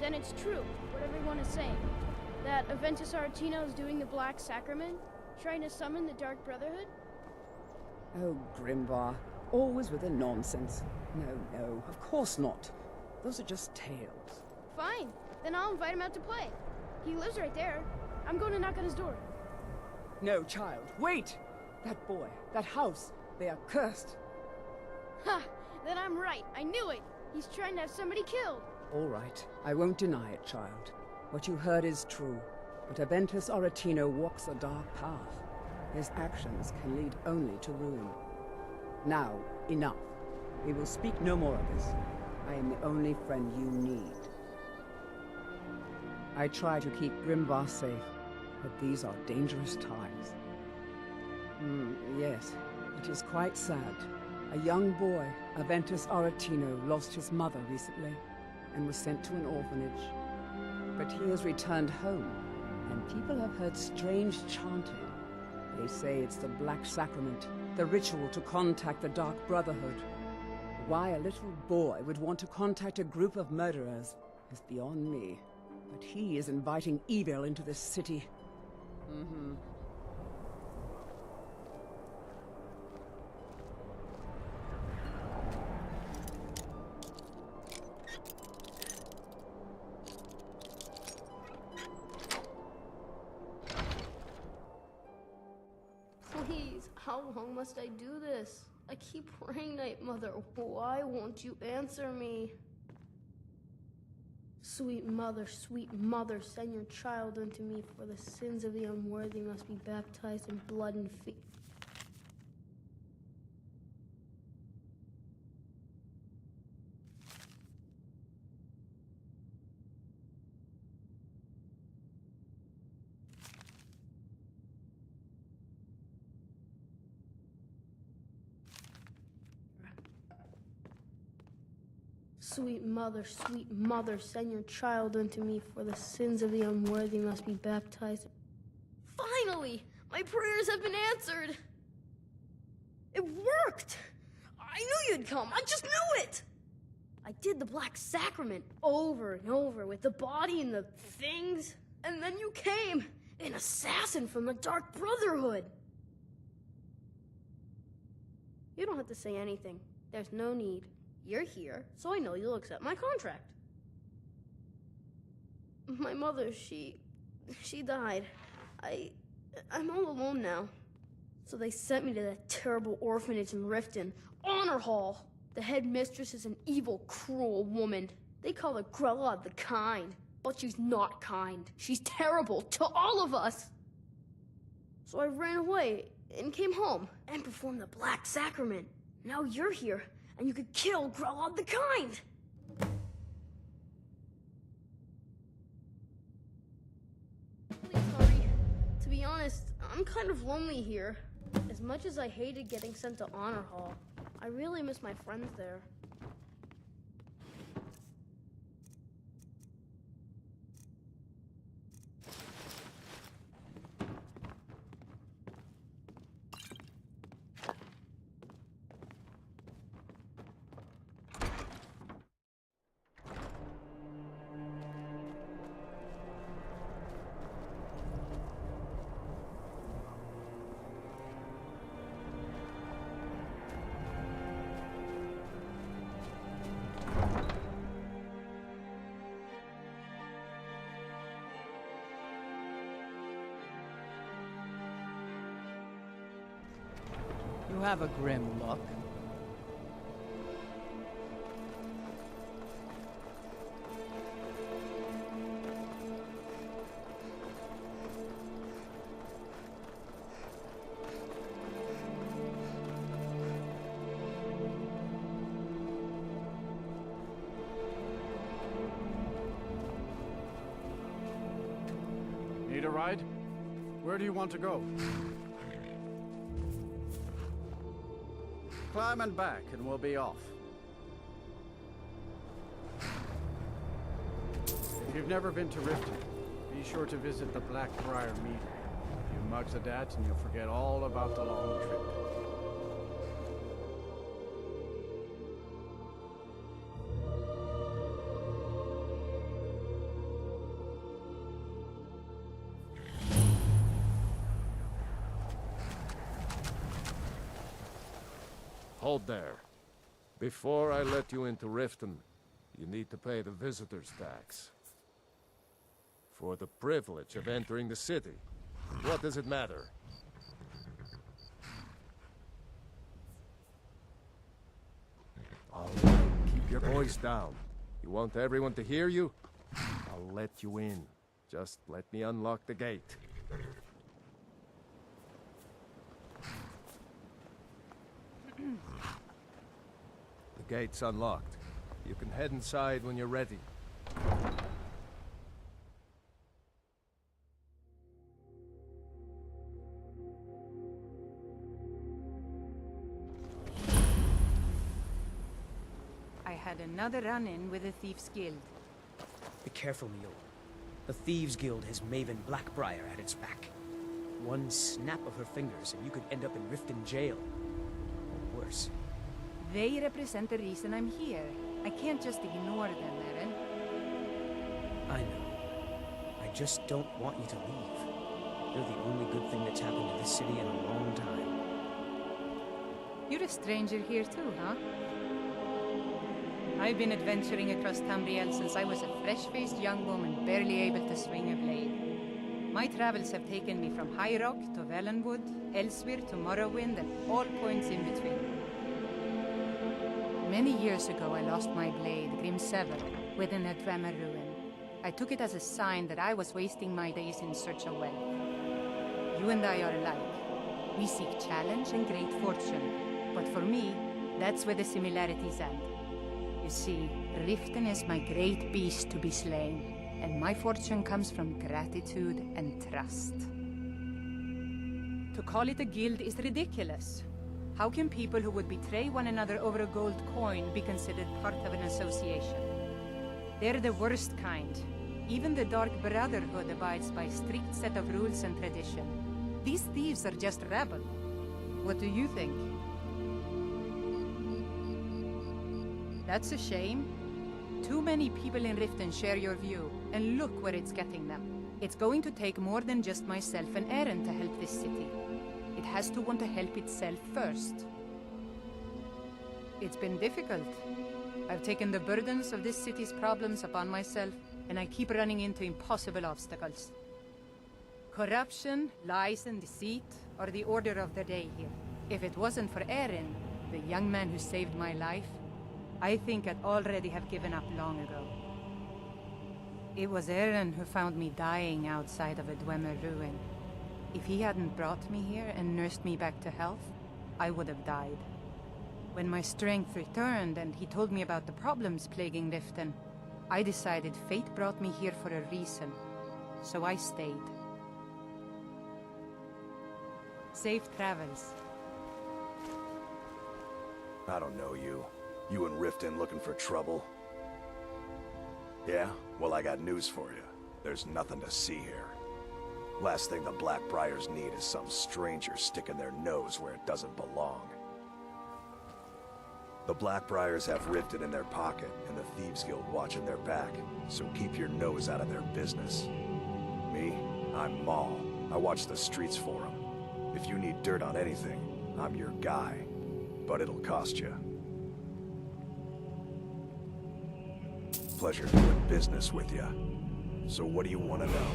Then it's true, what everyone is saying. That Aventus Aretino is doing the Black Sacrament, trying to summon the Dark Brotherhood? Oh, Grimvar. Always with the nonsense. No, of course not. Those are just tales. Fine, then I'll invite him out to play. He lives right there. I'm going to knock on his door. No, child, wait! That boy, that house, they are cursed. Ha! Then I'm right. I knew it. He's trying to have somebody killed. All right, I won't deny it, child. What you heard is true. But Aventus Aretino walks a dark path. His actions can lead only to ruin. Now, enough. We will speak no more of this. I am the only friend you need. I try to keep Grimvar safe, but these are dangerous times. Yes, it is quite sad. A young boy, Aventus Aretino, lost his mother recently and was sent to an orphanage. But he has returned home, and people have heard strange chanting. They say it's the Black Sacrament, the ritual to contact the Dark Brotherhood. Why a little boy would want to contact a group of murderers is beyond me. But he is inviting evil into this city. Please, how long must I do this? I keep praying, Night Mother. Why won't you answer me? Sweet mother, send your child unto me, for the sins of the unworthy must be baptized in blood and feet. Sweet mother, send your child unto me, for the sins of the unworthy must be baptized. Finally! My prayers have been answered! It worked! I knew you'd come, I just knew it! I did the Black Sacrament over and over with the body and the things, and then you came, an assassin from the Dark Brotherhood! You don't have to say anything. There's no need. You're here, so I know you'll accept my contract. My mother, she died. I'm all alone now. So they sent me to that terrible orphanage in Riften, Honor Hall. The headmistress is an evil, cruel woman. They call her Grella the Kind, but she's not kind. She's terrible to all of us. So I ran away and came home and performed the Black Sacrament. Now you're here. And you could kill Grella the Kind! Please, Harvey. To be honest, I'm kind of lonely here. As much as I hated getting sent to Honor Hall, I really miss my friends there. You have a grim look. Need a ride? Where do you want to go? Climb and back, and we'll be off. If you've never been to Riften, be sure to visit the Blackbriar Meadery. A few mugs of that, and you'll forget all about the long trip. Hold there. Before I let you into Riften, you need to pay the visitor's tax. For the privilege of entering the city. What does it matter? All right, keep your voice down. You want everyone to hear you? I'll let you in. Just let me unlock the gate. The gate's unlocked. You can head inside when you're ready. I had another run-in with the Thieves' Guild. Be careful, Mio. The Thieves' Guild has Maven Blackbriar at its back. One snap of her fingers and you could end up in Riften jail. Or worse. They represent the reason I'm here. I can't just ignore them, Eren. I know. I just don't want you to leave. They're the only good thing that's happened to this city in a long time. You're a stranger here too, huh? I've been adventuring across Tamriel since I was a fresh-faced young woman, barely able to swing a blade. My travels have taken me from High Rock to Valenwood, elsewhere to Morrowind, and all points in between. Many years ago, I lost my blade, Grimsever, within a Dwemer ruin. I took it as a sign that I was wasting my days in search of wealth. You and I are alike. We seek challenge and great fortune. But for me, that's where the similarities end. You see, Riften is my great beast to be slain, and my fortune comes from gratitude and trust. To call it a guild is ridiculous. How can people who would betray one another over a gold coin be considered part of an association? They're the worst kind. Even the Dark Brotherhood abides by a strict set of rules and tradition. These thieves are just rabble. What do you think? That's a shame. Too many people in Riften share your view, and look where it's getting them. It's going to take more than just myself and Eren to help this city. It has to want to help itself first. It's been difficult. I've taken the burdens of this city's problems upon myself, and I keep running into impossible obstacles. Corruption, lies, and deceit are the order of the day here. If it wasn't for Eren, the young man who saved my life, I think I'd already have given up long ago. It was Eren who found me dying outside of a Dwemer ruin. If he hadn't brought me here and nursed me back to health, I would have died. When my strength returned and he told me about the problems plaguing Riften, I decided fate brought me here for a reason, so I stayed. Safe travels. I don't know you. You in Riften looking for trouble? Yeah? Well, I got news for you. There's nothing to see here. Last thing the Blackbriars need is some stranger sticking their nose where it doesn't belong. The Blackbriars have Riften in their pocket, and the Thieves Guild watching their back, so keep your nose out of their business. Me? I'm Maul. I watch the streets for them. If you need dirt on anything, I'm your guy. But it'll cost you. Pleasure doing business with you. So what do you want to know?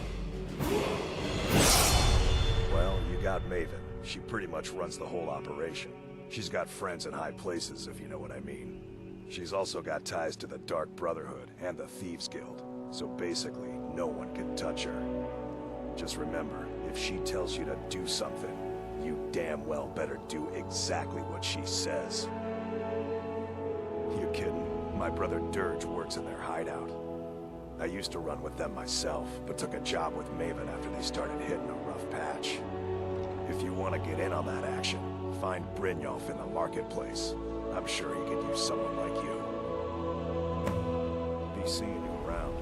Well, you got Maven. She pretty much runs the whole operation. She's got friends in high places, if you know what I mean. She's also got ties to the Dark Brotherhood and the Thieves Guild. So basically, no one can touch her. Just remember, if she tells you to do something, you damn well better do exactly what she says. You kidding? My brother Dirge works in their hideout. I used to run with them myself, but took a job with Maven after they started hitting a rough patch. If you want to get in on that action, find Brynjolf in the marketplace. I'm sure he could use someone like you. Be seeing you around.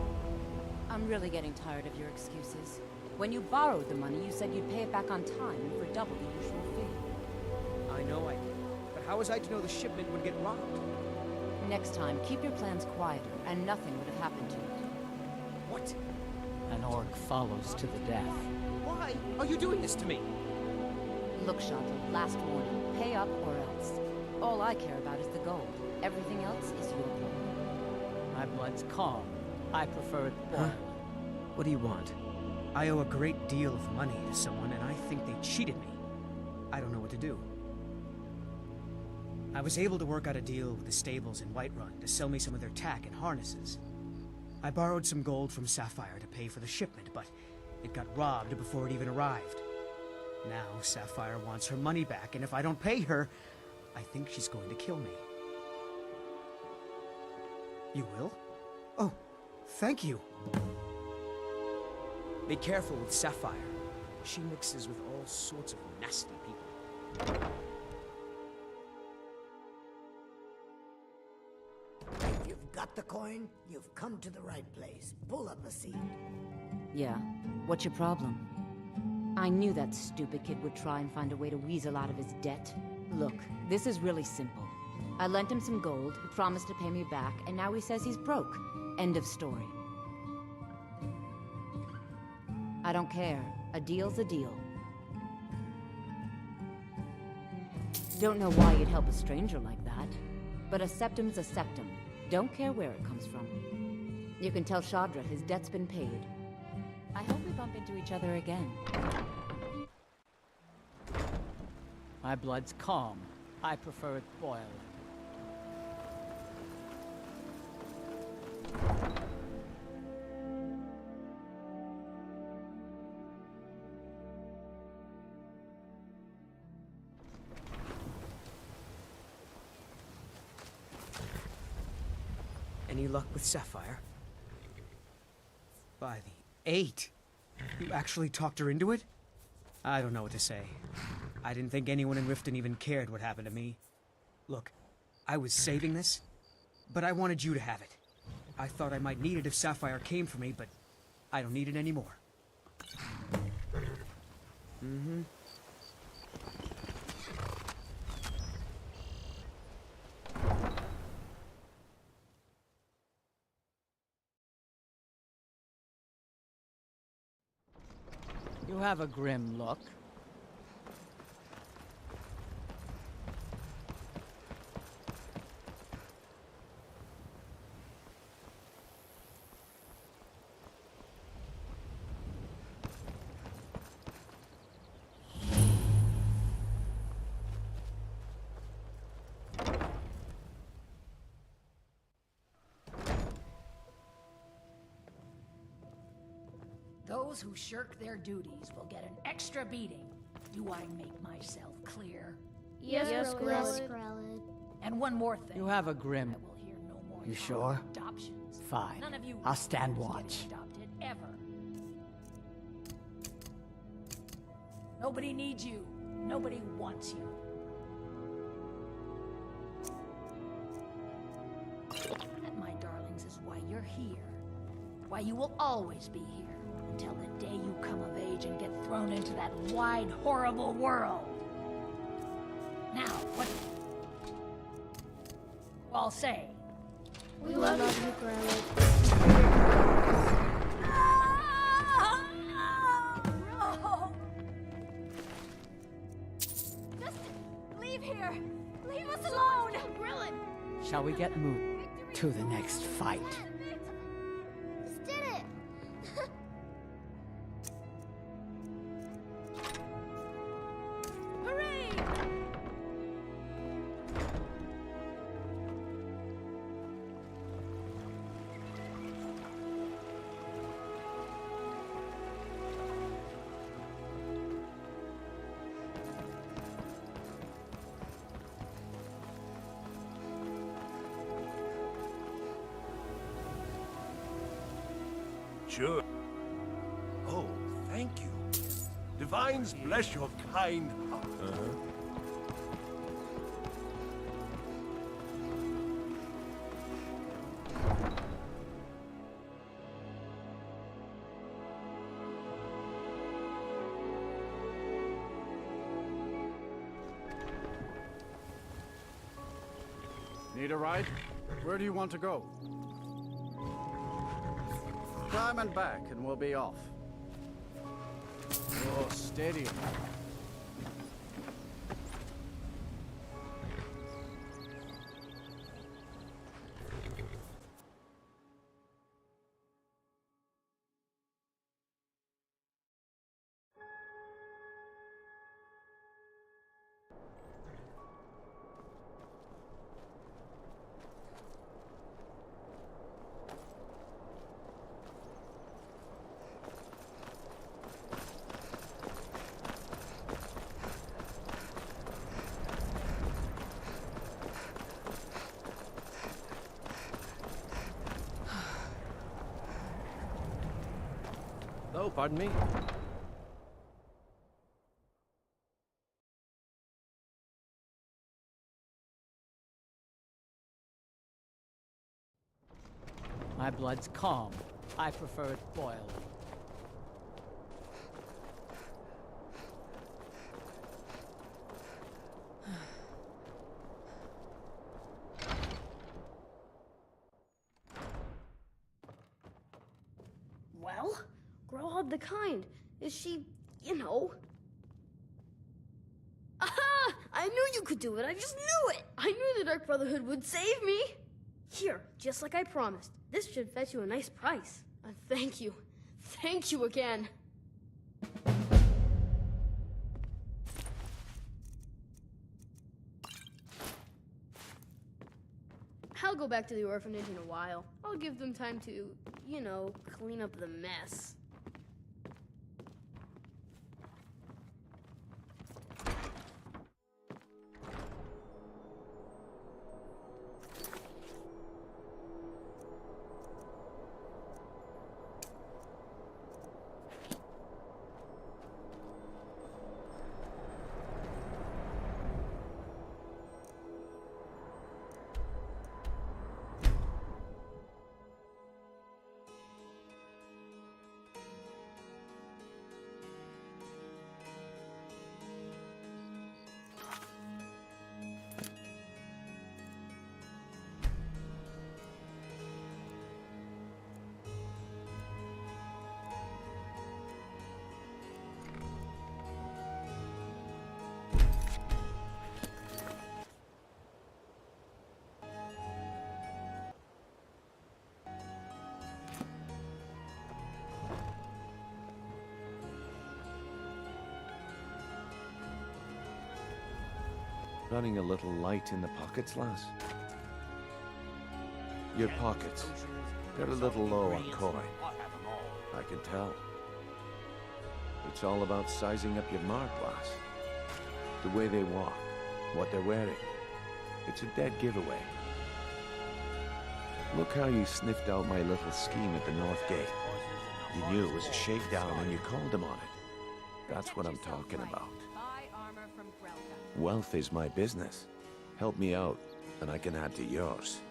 I'm really getting tired of your excuses. When you borrowed the money, you said you'd pay it back on time for double the usual fee. I know I did. But how was I to know the shipment would get robbed? Next time, keep your plans quieter, and nothing would have happened to it. What? An orc follows to the death. Why are you doing this to me? Look, Shadow, last warning. Pay up or else. All I care about is the gold. Everything else is your problem. My blood's calm. I prefer it boiled. What do you want? I owe a great deal of money to someone, and I think they cheated me. I don't know what to do. I was able to work out a deal with the stables in Whiterun to sell me some of their tack and harnesses. I borrowed some gold from Sapphire to pay for the shipment, but it got robbed before it even arrived. Now Sapphire wants her money back, and if I don't pay her, I think she's going to kill me. You will? Oh, thank you. Be careful with Sapphire. She mixes with all sorts of nasty people. If you've got the coin, you've come to the right place. Pull up a seat. Yeah? What's your problem? I knew that stupid kid would try and find a way to weasel out of his debt. Look, this is really simple. I lent him some gold, he promised to pay me back, and now he says he's broke. End of story. I don't care. A deal's a deal. Don't know why you'd help a stranger like that, but a septum's a septum. Don't care where it comes from. You can tell Shadra his debt's been paid. I hope we bump into each other again. My blood's calm. I prefer it boiled. Any luck with Sapphire? By the 8! You actually talked her into it? I don't know what to say. I didn't think anyone in Riften even cared what happened to me. Look, I was saving this, but I wanted you to have it. I thought I might need it if Sapphire came for me, but I don't need it anymore. Mm-hmm. You have a grim look. Those who shirk their duties will get an extra beating. Do I make myself clear? Yes, Skrelid. And one more thing. You have a grim... I will hear no more You talk sure? of adoptions. Fine. None of you I'll stand getting watch. adopted ever. Nobody needs you. Nobody wants you. That, my darlings, is why you're here. Why you will always be here. Until the day you come of age and get thrown into that wide, horrible world. Now, what do you all say? We love you, Skrelid. No! Just leave here. Leave us alone. Shall we get moving to the next fight? Just did it. Hooray! Sure. Oh, thank you. Divines bless your kind heart. Need a ride? Where do you want to go? Climb and back, and we'll be off. Oh, steady. Oh, pardon me. My blood's calm. I prefer it boiled. Well, grow up the kind. Is she, you know? Aha! I knew you could do it. I just knew it. I knew the Dark Brotherhood would save me. Here, just like I promised. This should fetch you a nice price. Thank you. Thank you again. I'll go back to the orphanage in a while. I'll give them time to, you know, clean up the mess. Running a little light in the pockets, lass? Your pockets. They're a little low on coin. I can tell. It's all about sizing up your mark, lass. The way they walk, what they're wearing. It's a dead giveaway. Look how you sniffed out my little scheme at the North Gate. You knew it was a shakedown and you called them on it. That's what I'm talking about. Wealth is my business. Help me out, and I can add to yours.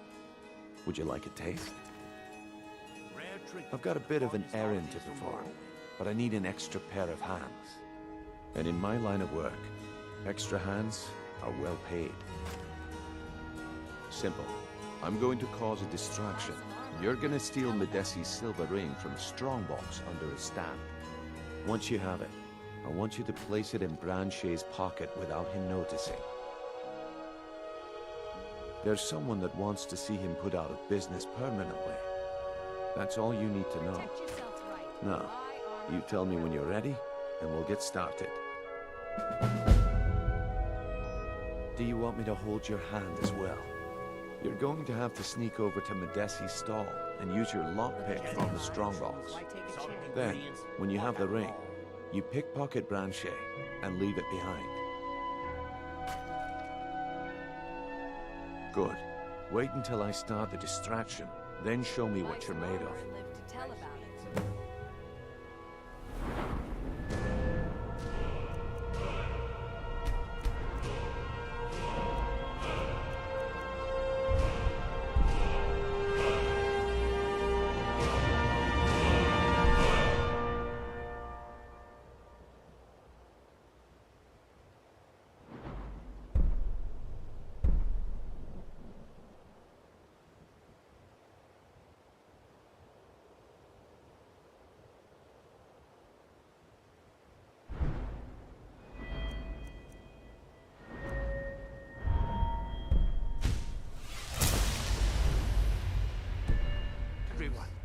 Would you like a taste? I've got a bit of an errand to perform, but I need an extra pair of hands. And in my line of work, extra hands are well paid. Simple. I'm going to cause a distraction. You're gonna steal Medesi's silver ring from a strongbox under a stand. Once you have it, I want you to place it in Branche's pocket without him noticing. There's someone that wants to see him put out of business permanently. That's all you need to know. Now, you tell me when you're ready, and we'll get started. Do you want me to hold your hand as well? You're going to have to sneak over to Medesi's stall and use your lockpick from the strongbox. Then, when you have the ring, you pickpocket Branche and leave it behind. Good. Wait until I start the distraction, then show me what you're made of.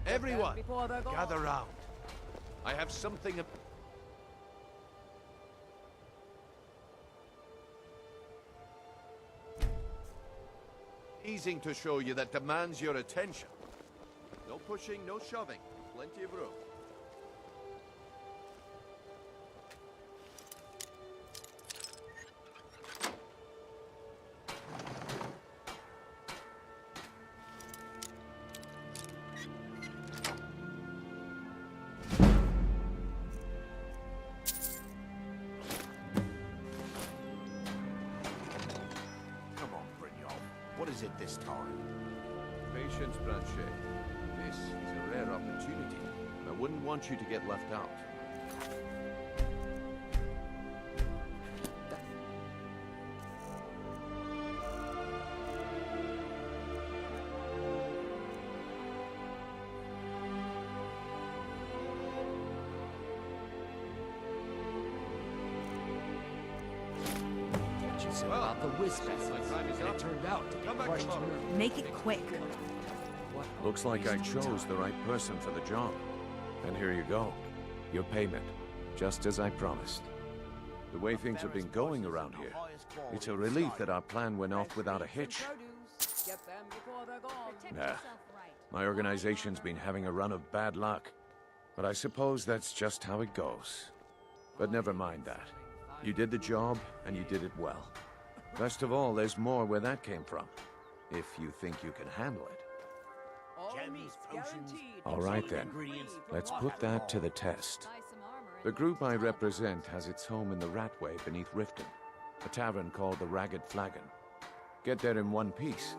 Everyone, gather round. I have something... amazing to show you that demands your attention. No pushing, no shoving. Plenty of room. visit this time. Patience, Blanchet. This is a rare opportunity. I wouldn't want you to get left out. About the whisper, and it turned out to be crushed nerve. Make it quick. Looks like I chose the right person for the job. And here you go. Your payment. Just as I promised. The way things have been going around here, it's a relief that our plan went off without a hitch. Nah. My organization's been having a run of bad luck. But I suppose that's just how it goes. But never mind that. You did the job, and you did it well. Best of all, there's more where that came from. If you think you can handle it. All right then, let's put that to the test. The group I represent has its home in the Ratway beneath Riften, a tavern called the Ragged Flagon. Get there in one piece,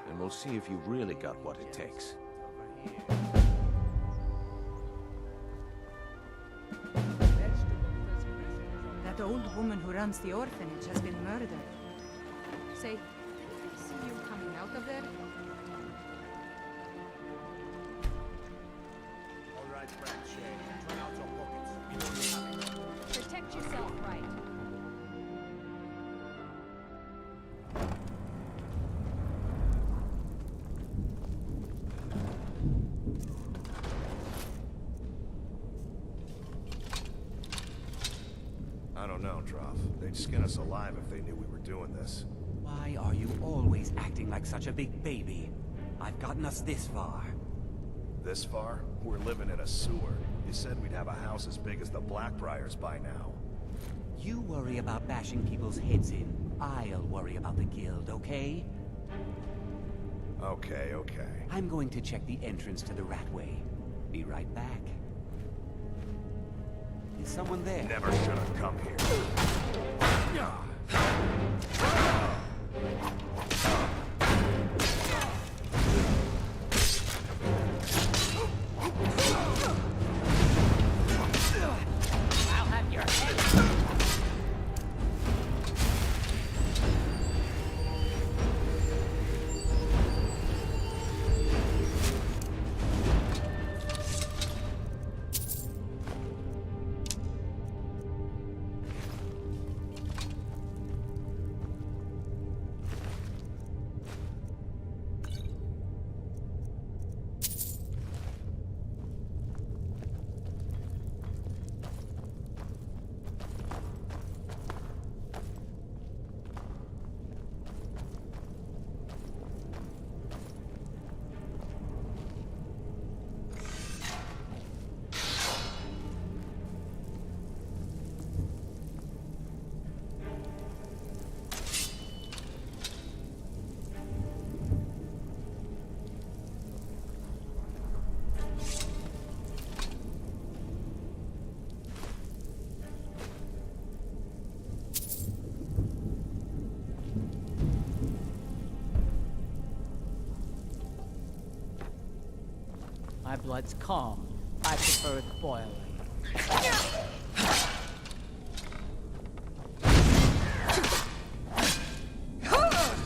and we'll see if you've really got what it takes. That old woman who runs the orphanage has been murdered. Say, didn't I see you coming out of there? All right, Blanchet. Turn out your pockets. Protect yourself, right? I don't know, Troff. They'd skin us alive if they knew we were doing this. Why are you always acting like such a big baby? I've gotten us this far. This far? We're living in a sewer. You said we'd have a house as big as the Blackbriars by now. You worry about bashing people's heads in. I'll worry about the guild, okay? Okay, okay. I'm going to check the entrance to the Ratway. Be right back. Is someone there? Never should have come here. I'll have your head. My blood's calm. I prefer it boiling.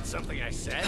Something I said?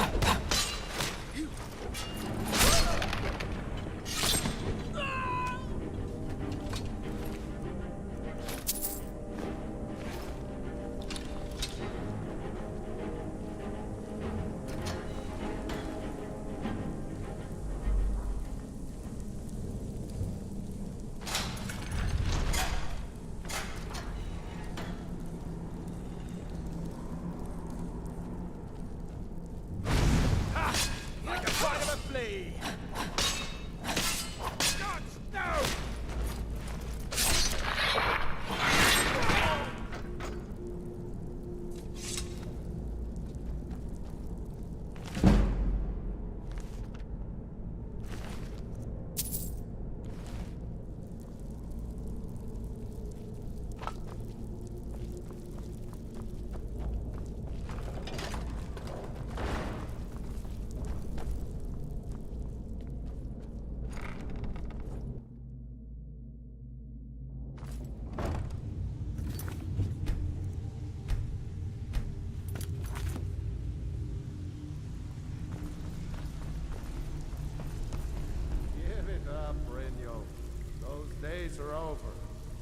you're over.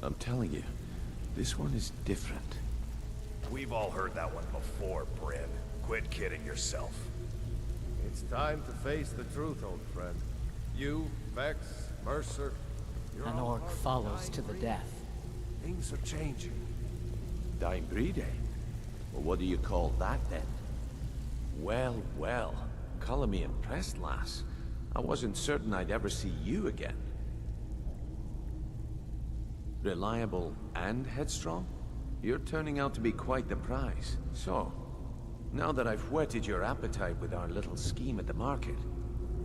I'm telling you, this one is different. We've all heard that one before, Bryn. Quit kidding yourself. It's time to face the truth, old friend. You, Vex, Mercer, you're An all orc part of follows dying to the breed. death. Things are changing. Dying breed, eh? Well, what do you call that, then? Well, well. Color me impressed, lass. I wasn't certain I'd ever see you again. Reliable and headstrong? You're turning out to be quite the prize. So, now that I've whetted your appetite with our little scheme at the market,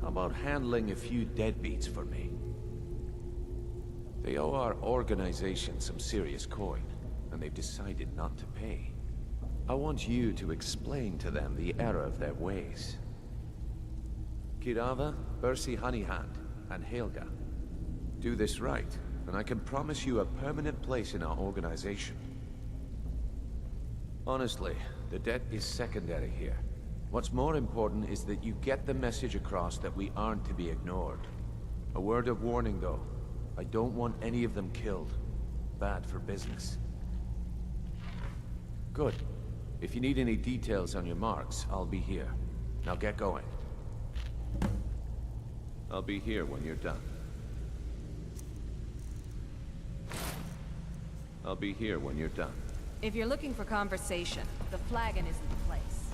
how about handling a few deadbeats for me? They owe our organization some serious coin, and they've decided not to pay. I want you to explain to them the error of their ways. Kirava, Bersi Honeyhand, and Helga. Do this right, and I can promise you a permanent place in our organization. Honestly, the debt is secondary here. What's more important is that you get the message across that we aren't to be ignored. A word of warning, though. I don't want any of them killed. Bad for business. Good. If you need any details on your marks, I'll be here. Now get going. I'll be here when you're done. I'll be here when you're done. If you're looking for conversation, the flagon isn't the place.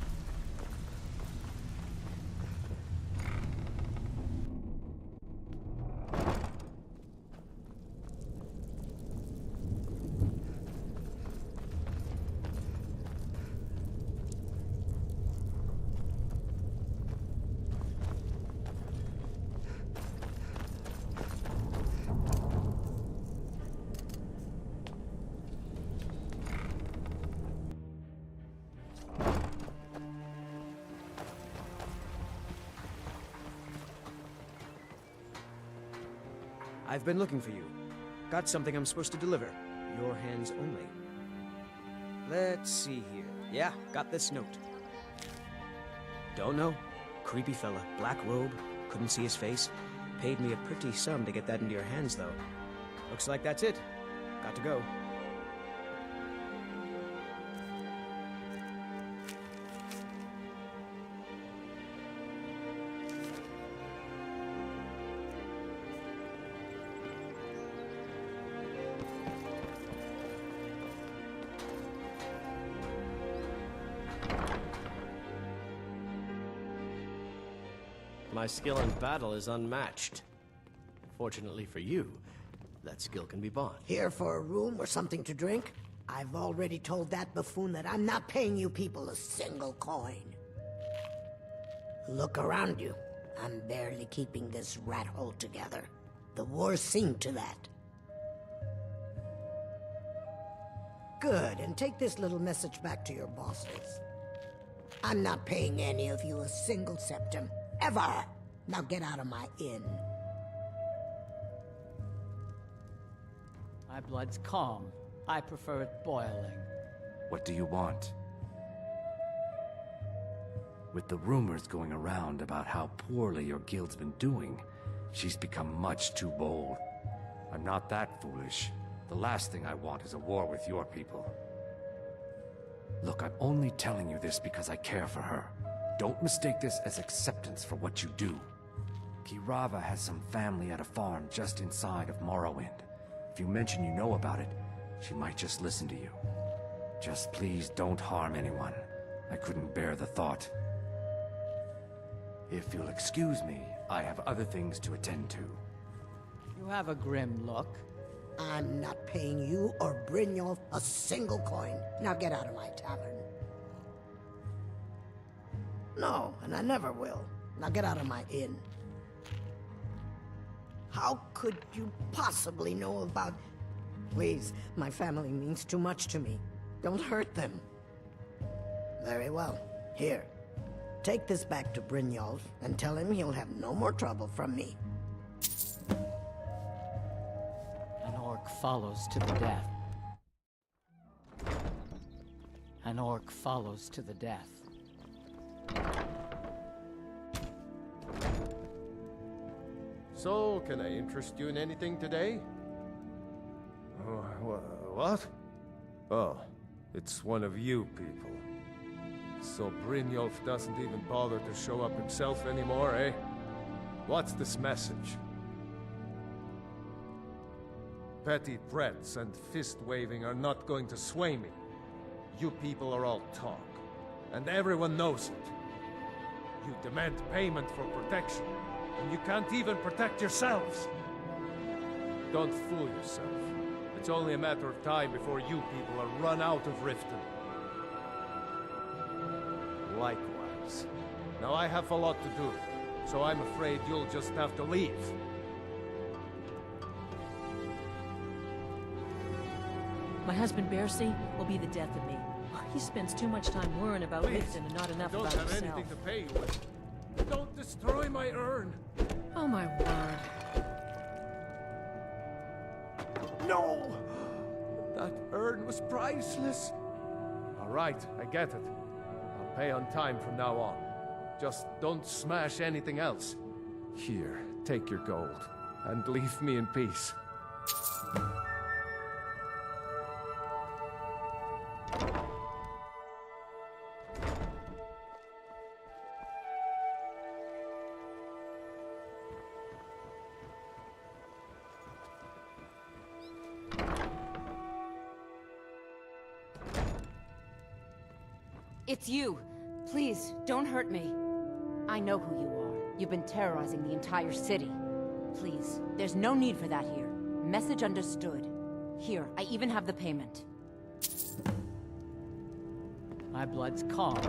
I've been looking for you. Got something I'm supposed to deliver. Your hands only. Let's see here. Yeah, got this note. Don't know. Creepy fella. Black robe. Couldn't see his face. Paid me a pretty sum to get that into your hands, though. Looks like that's it. Got to go. My skill in battle is unmatched. Fortunately for you, that skill can be bought. Here for a room or something to drink? I've already told that buffoon that I'm not paying you people a single coin. Look around you. I'm barely keeping this rat hole together. The war's seen to that. Good, and take this little message back to your bosses. I'm not paying any of you a single septim. Ever! Now get out of my inn. My blood's calm. I prefer it boiling. What do you want? With the rumors going around about how poorly your guild's been doing, she's become much too bold. I'm not that foolish. The last thing I want is a war with your people. Look, I'm only telling you this because I care for her. Don't mistake this as acceptance for what you do. Kirava has some family at a farm just inside of Morrowind. If you mention you know about it, she might just listen to you. Just please don't harm anyone. I couldn't bear the thought. If you'll excuse me, I have other things to attend to. You have a grim look. I'm not paying you or Brynjolf a single coin. Now get out of my tavern. No, and I never will. Now get out of my inn. How could you possibly know about... Please, my family means too much to me. Don't hurt them. Very well. Here. Take this back to Brynjolf and tell him he'll have no more trouble from me. An orc follows to the death. An orc follows to the death. So, can I interest you in anything today? What? Oh, it's one of you people. So Brynjolf doesn't even bother to show up himself anymore, eh? What's this message? Petty threats and fist-waving are not going to sway me. You people are all talk, and everyone knows it. You demand payment for protection, and you can't even protect yourselves. Don't fool yourself. It's only a matter of time before you people are run out of Riften. Likewise. Now I have a lot to do, so I'm afraid you'll just have to leave. My husband Bercy will be the death of me. He spends too much time worrying about Riften and not enough about himself. I don't have anything to pay you with. Don't destroy my urn! Oh my word. No! That urn was priceless. All right, I get it. I'll pay on time from now on. Just don't smash anything else. Here, take your gold, and leave me in peace. It's you. Please, don't hurt me. I know who you are. You've been terrorizing the entire city. Please, there's no need for that here. Message understood. Here, I even have the payment. My blood's calm.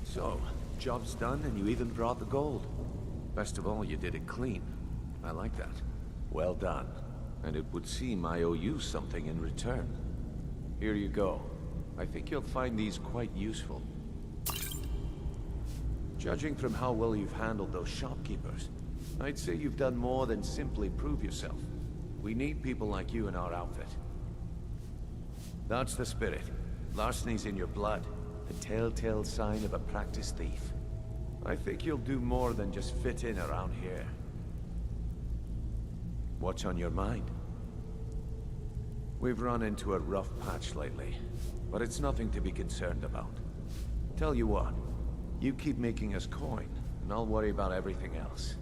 So, job's done and you even brought the gold. Best of all, you did it clean. I like that. Well done. And it would seem I owe you something in return. Here you go. I think you'll find these quite useful. Judging from how well you've handled those shopkeepers, I'd say you've done more than simply prove yourself. We need people like you in our outfit. That's the spirit. Larceny's in your blood. A telltale sign of a practiced thief. I think you'll do more than just fit in around here. What's on your mind? We've run into a rough patch lately, but it's nothing to be concerned about. Tell you what, you keep making us coin, and I'll worry about everything else.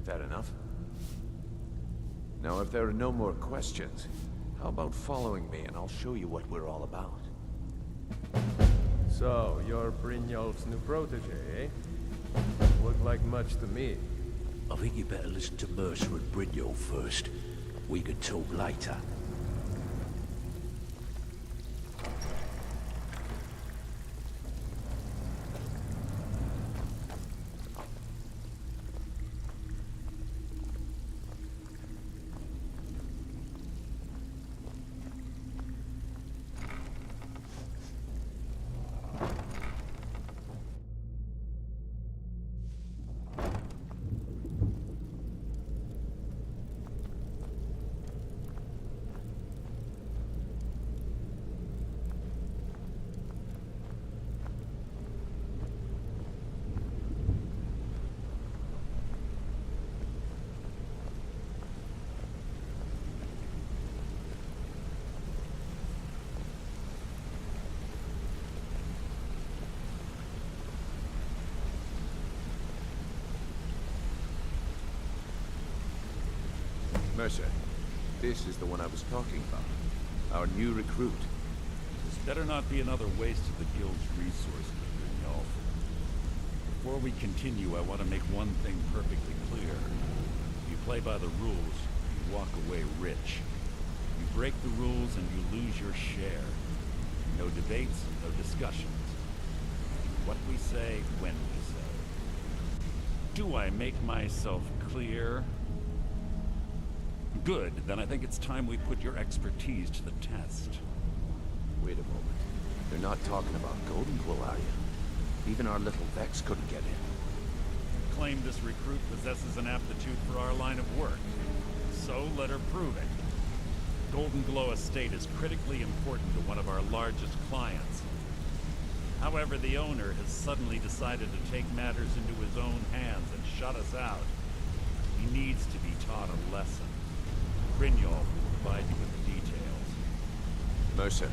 Fair enough? Now, if there are no more questions, how about following me and I'll show you what we're all about. So, you're Brynjolf's new protege, eh? Looked like much to me. I think you better listen to Mercer and Brynjolf first. We can talk later. Mercer, this is the one I was talking about. Our new recruit. This better not be another waste of the guild's resources, Brynjolf. Before we continue, I want to make one thing perfectly clear. play by the rules, you walk away rich. You break the rules and you lose your share. No debates, no discussions. What we say, when we say. Do I make myself clear? Good, then I think it's time we put your expertise to the test. Wait a moment. You're not talking about Golden Glow, are you? Even our little Vex couldn't get in. Claim this recruit possesses an aptitude for our line of work. So let her prove it. Golden Glow Estate is critically important to one of our largest clients. However, the owner has suddenly decided to take matters into his own hands and shut us out. He needs to be taught a lesson. Brynjolf will provide you with the details. Mercer,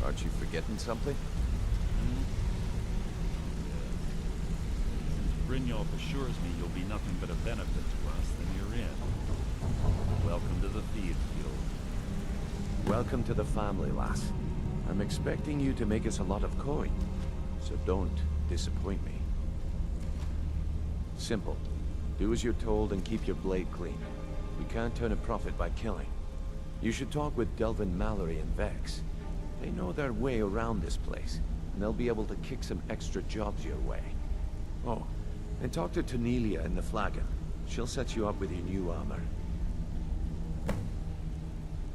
aren't you forgetting something? Since Brynjolf assures me you'll be nothing but a benefit to us, then you're in. Welcome to the Thieves Guild. Welcome to the family, lass. I'm expecting you to make us a lot of coin, so don't disappoint me. Simple. Do as you're told and keep your blade clean. We can't turn a profit by killing. You should talk with Delvin Mallory and Vex. They know their way around this place, and they'll be able to kick some extra jobs your way. Oh, and talk to Tonelia in the Flagon. She'll set you up with your new armor.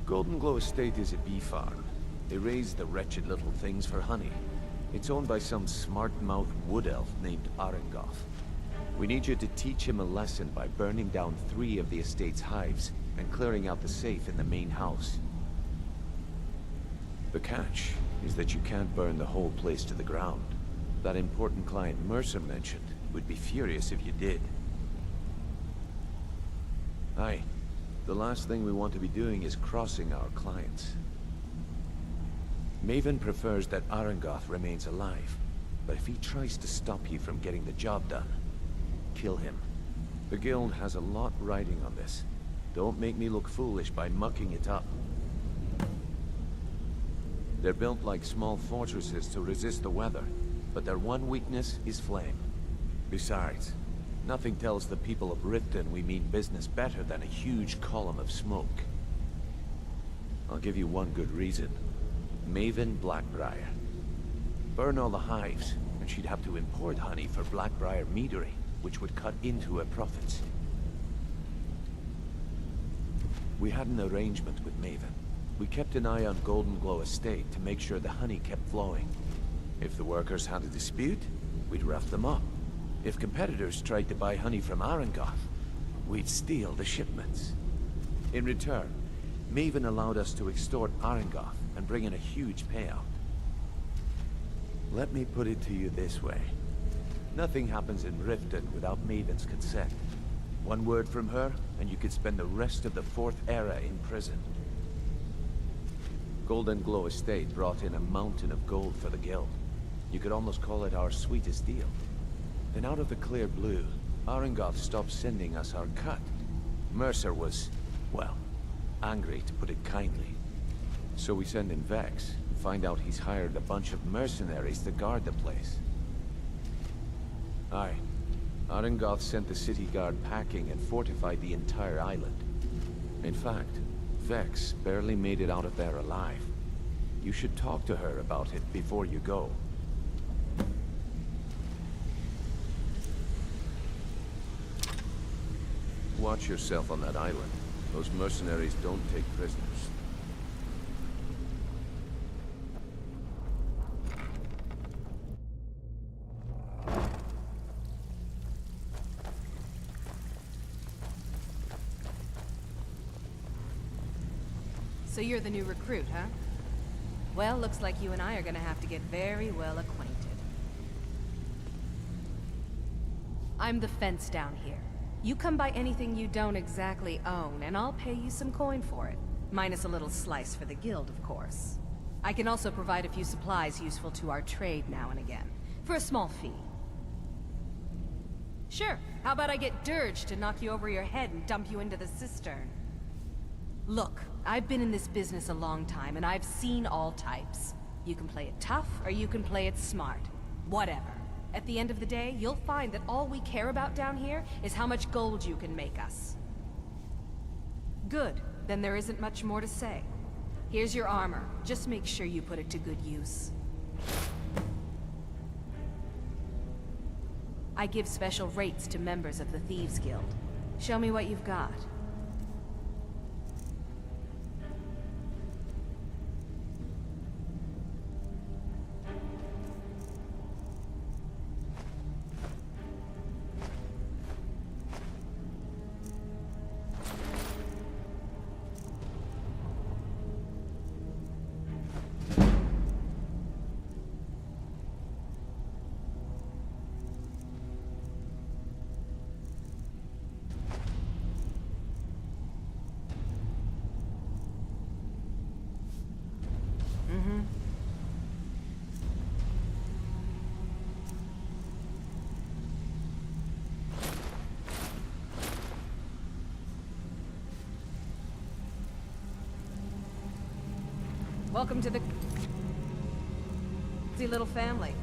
Golden Glow Estate is a bee farm. They raise the wretched little things for honey. It's owned by some smart-mouthed wood elf named Arengoth. We need you to teach him a lesson by burning down 3 of the estate's hives and clearing out the safe in the main house. The catch is that you can't burn the whole place to the ground. That important client Mercer mentioned would be furious if you did. Aye. The last thing we want to be doing is crossing our clients. Maven prefers that Arengoth remains alive, but if he tries to stop you from getting the job done, kill him. The guild has a lot riding on this. Don't make me look foolish by mucking it up. They're built like small fortresses to resist the weather, but their one weakness is flame. Besides, nothing tells the people of Riften we mean business better than a huge column of smoke. I'll give you one good reason. Maven Blackbriar. Burn all the hives, and she'd have to import honey for Blackbriar meadery, which would cut into her profits. We had an arrangement with Maven. We kept an eye on Golden Glow Estate to make sure the honey kept flowing. If the workers had a dispute, we'd rough them up. If competitors tried to buy honey from Arengoth, we'd steal the shipments. In return, Maven allowed us to extort Arengoth and bring in a huge payout. Let me put it to you this way. Nothing happens in Riften without Maven's consent. One word from her, and you could spend the rest of the 4th Era in prison. Golden Glow Estate brought in a mountain of gold for the guild. You could almost call it our sweetest deal. Then out of the clear blue, Arengoth stopped sending us our cut. Mercer was, well, angry to put it kindly. So we send in Vex, and find out he's hired a bunch of mercenaries to guard the place. Aye. Arengoth sent the city guard packing and fortified the entire island. In fact, Vex barely made it out of there alive. You should talk to her about it before you go. Watch yourself on that island. Those mercenaries don't take prisoners. So you're the new recruit, huh? Well, looks like you and I are gonna have to get very well acquainted. I'm the fence down here. You come by anything you don't exactly own, and I'll pay you some coin for it. Minus a little slice for the guild, of course. I can also provide a few supplies useful to our trade now and again, for a small fee. Sure, how about I get Dirge to knock you over your head and dump you into the cistern? Look, I've been in this business a long time, and I've seen all types. You can play it tough, or you can play it smart. Whatever. At the end of the day, you'll find that all we care about down here is how much gold you can make us. Good. Then there isn't much more to say. Here's your armor. Just make sure you put it to good use. I give special rates to members of the Thieves Guild. Show me what you've got. Welcome to the little family.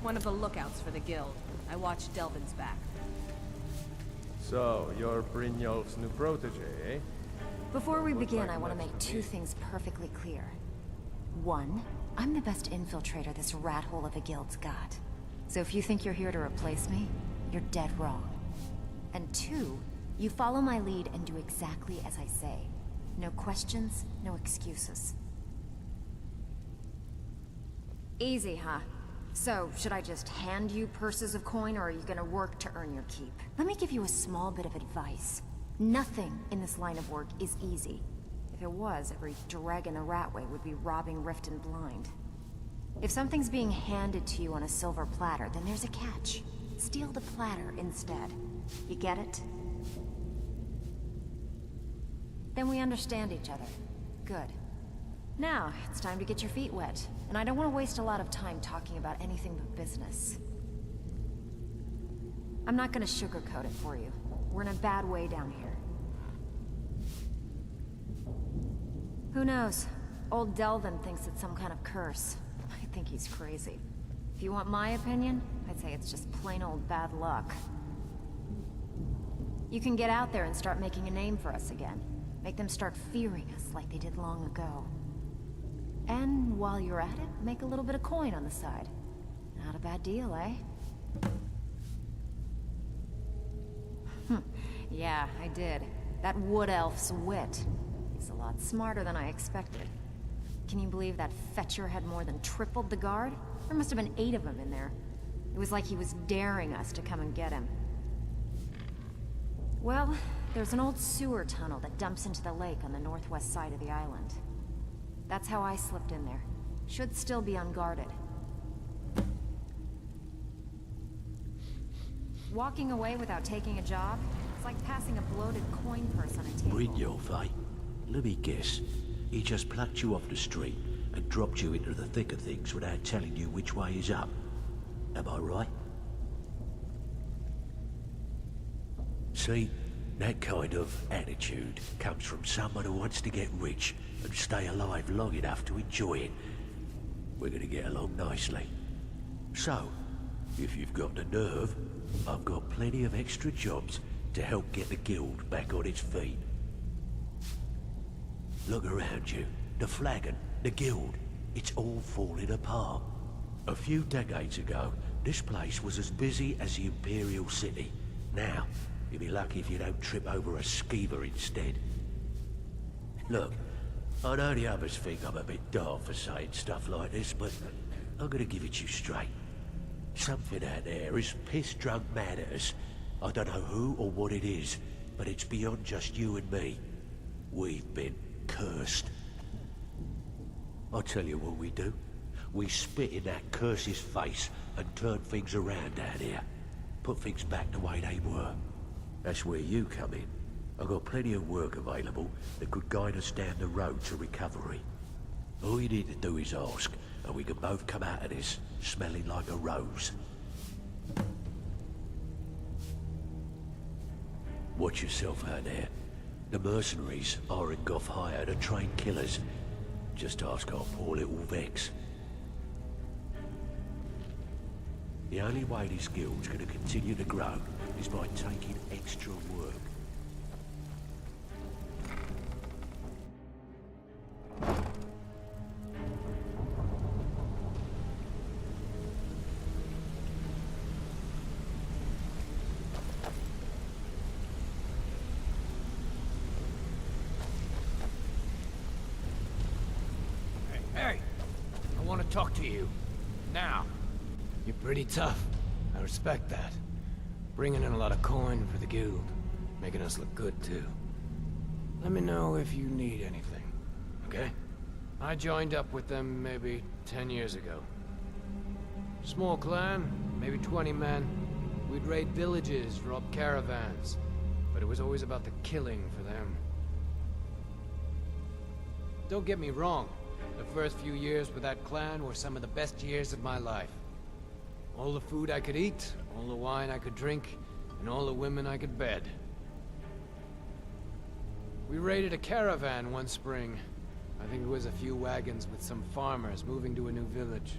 One of the lookouts for the guild. I watched Delvin's back. So, you're Brynjolf's new protege, eh? Before we begin, I want to make two things perfectly clear. One, I'm the best infiltrator this rat hole of a guild's got. So if you think you're here to replace me, you're dead wrong. And two, you follow my lead and do exactly as I say. No questions, no excuses. Easy, huh? So, should I just hand you purses of coin, or are you gonna work to earn your keep? Let me give you a small bit of advice. Nothing in this line of work is easy. If it was, every dreg in the Ratway would be robbing Riften blind. If something's being handed to you on a silver platter, then there's a catch. Steal the platter instead. You get it? Then we understand each other. Good. Now, it's time to get your feet wet. And I don't want to waste a lot of time talking about anything but business. I'm not gonna sugarcoat it for you. We're in a bad way down here. Who knows? Old Delvin thinks it's some kind of curse. I think he's crazy. If you want my opinion, I'd say it's just plain old bad luck. You can get out there and start making a name for us again. Make them start fearing us like they did long ago. And while you're at it, make a little bit of coin on the side. Not a bad deal, eh? Yeah, I did. That wood elf's wit. He's a lot smarter than I expected. Can you believe that fetcher had more than tripled the guard? There must have been 8 of them in there. It was like he was daring us to come and get him. Well, there's an old sewer tunnel that dumps into the lake on the northwest side of the island. That's how I slipped in there. Should still be unguarded. Walking away without taking a job, it's like passing a bloated coin purse on a table. Brynjolf, eh? Let me guess. He just plucked you off the street and dropped you into the thick of things without telling you which way is up. Am I right? See? That kind of attitude comes from someone who wants to get rich and stay alive long enough to enjoy it. We're gonna get along nicely. So, if you've got the nerve, I've got plenty of extra jobs to help get the guild back on its feet. Look around you. The flagon, the guild, it's all falling apart. A few decades ago, this place was as busy as the Imperial City. Now, you'll be lucky if you don't trip over a skeever instead. Look, I know the others think I'm a bit daft for saying stuff like this, but I'm gonna give it to you straight. Something out there is piss-drunk mad at us. I don't know who or what it is, but it's beyond just you and me. We've been cursed. I'll tell you what we do. We spit in that curse's face and turn things around down here. Put things back the way they were. That's where you come in. I've got plenty of work available that could guide us down the road to recovery. All you need to do is ask, and we can both come out of this smelling like a rose. Watch yourself out there. The mercenaries are Goth hired to train killers. Just ask our poor little Vex. The only way this guild's gonna continue to grow is by taking extra work. Hey, I want to talk to you. Now. You're pretty tough. I respect that. Bringing in a lot of coin for the guild. Making us look good, too. Let me know if you need anything, okay? I joined up with them maybe 10 years ago. Small clan, maybe 20 men. We'd raid villages, rob caravans. But it was always about the killing for them. Don't get me wrong. The first few years with that clan were some of the best years of my life. All the food I could eat, all the wine I could drink, and all the women I could bed. We raided a caravan one spring. I think it was a few wagons with some farmers moving to a new village.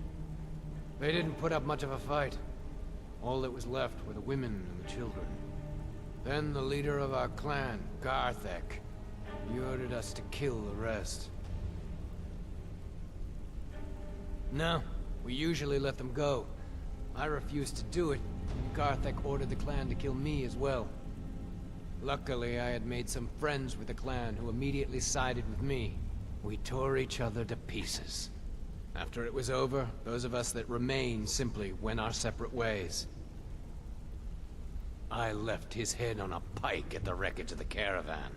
They didn't put up much of a fight. All that was left were the women and the children. Then the leader of our clan, Garthek, he ordered us to kill the rest. No, we usually let them go. I refused to do it, and Garthek ordered the clan to kill me as well. Luckily, I had made some friends with the clan who immediately sided with me. We tore each other to pieces. After it was over, those of us that remained simply went our separate ways. I left his head on a pike at the wreckage of the caravan.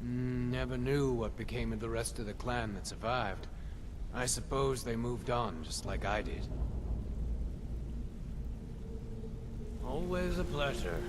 Never knew what became of the rest of the clan that survived. I suppose they moved on, just like I did. Always a pleasure.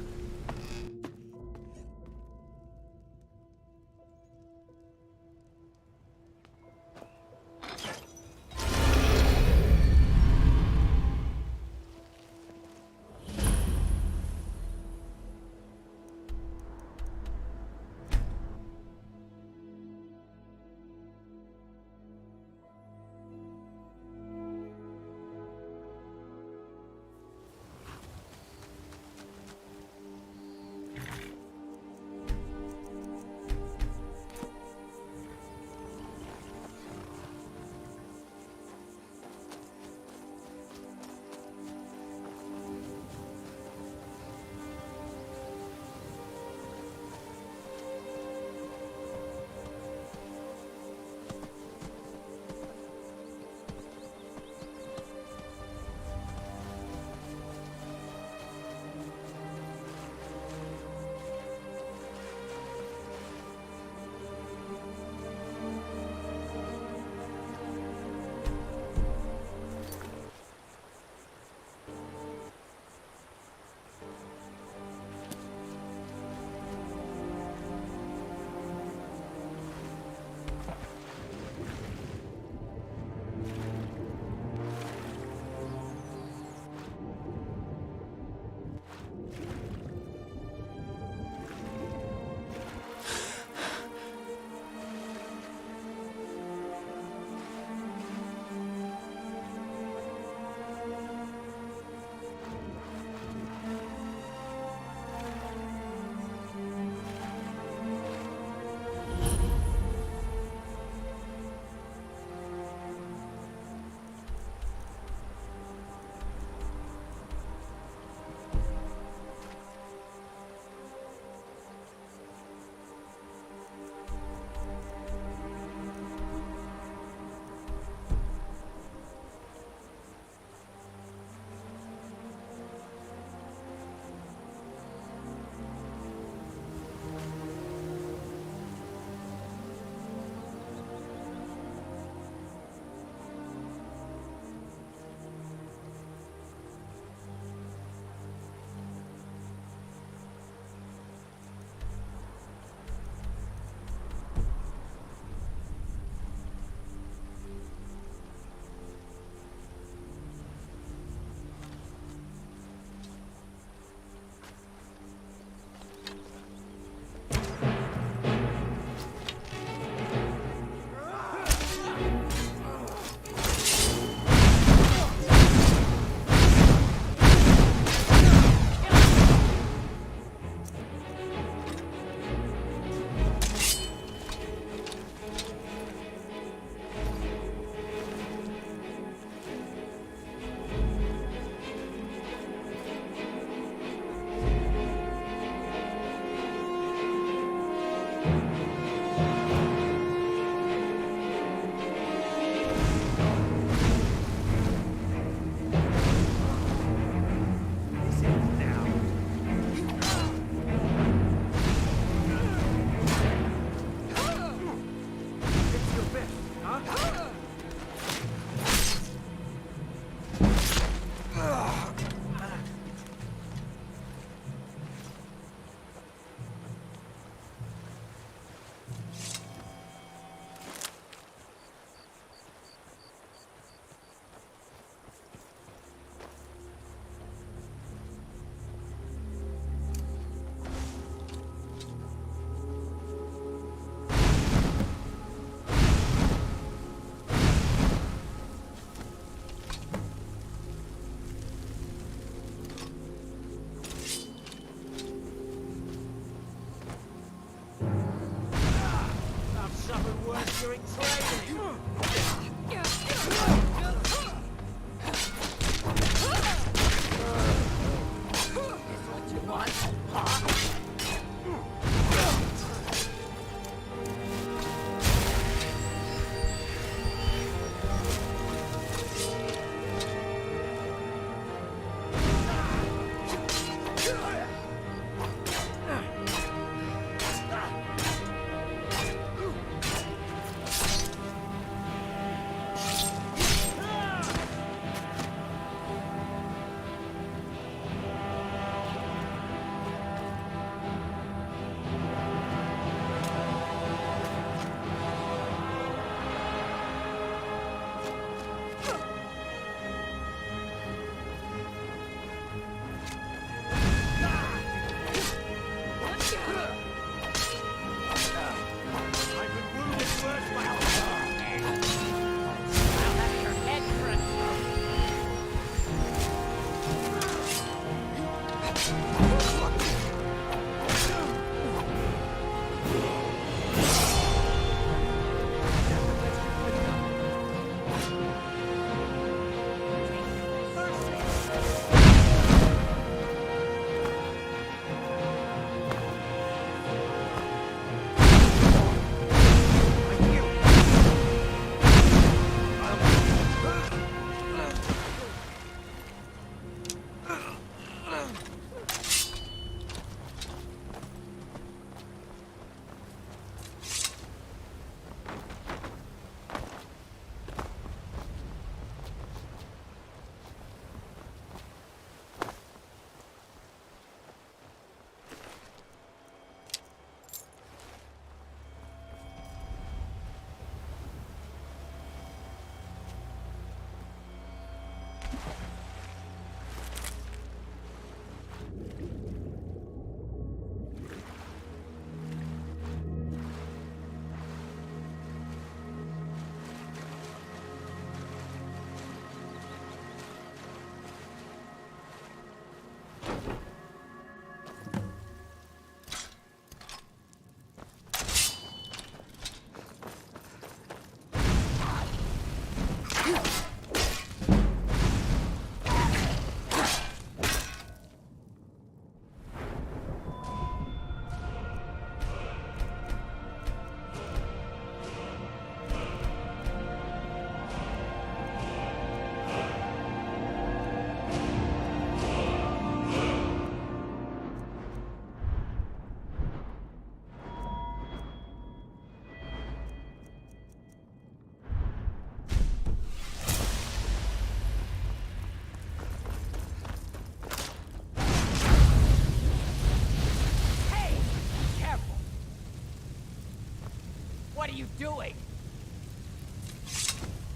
What are you doing?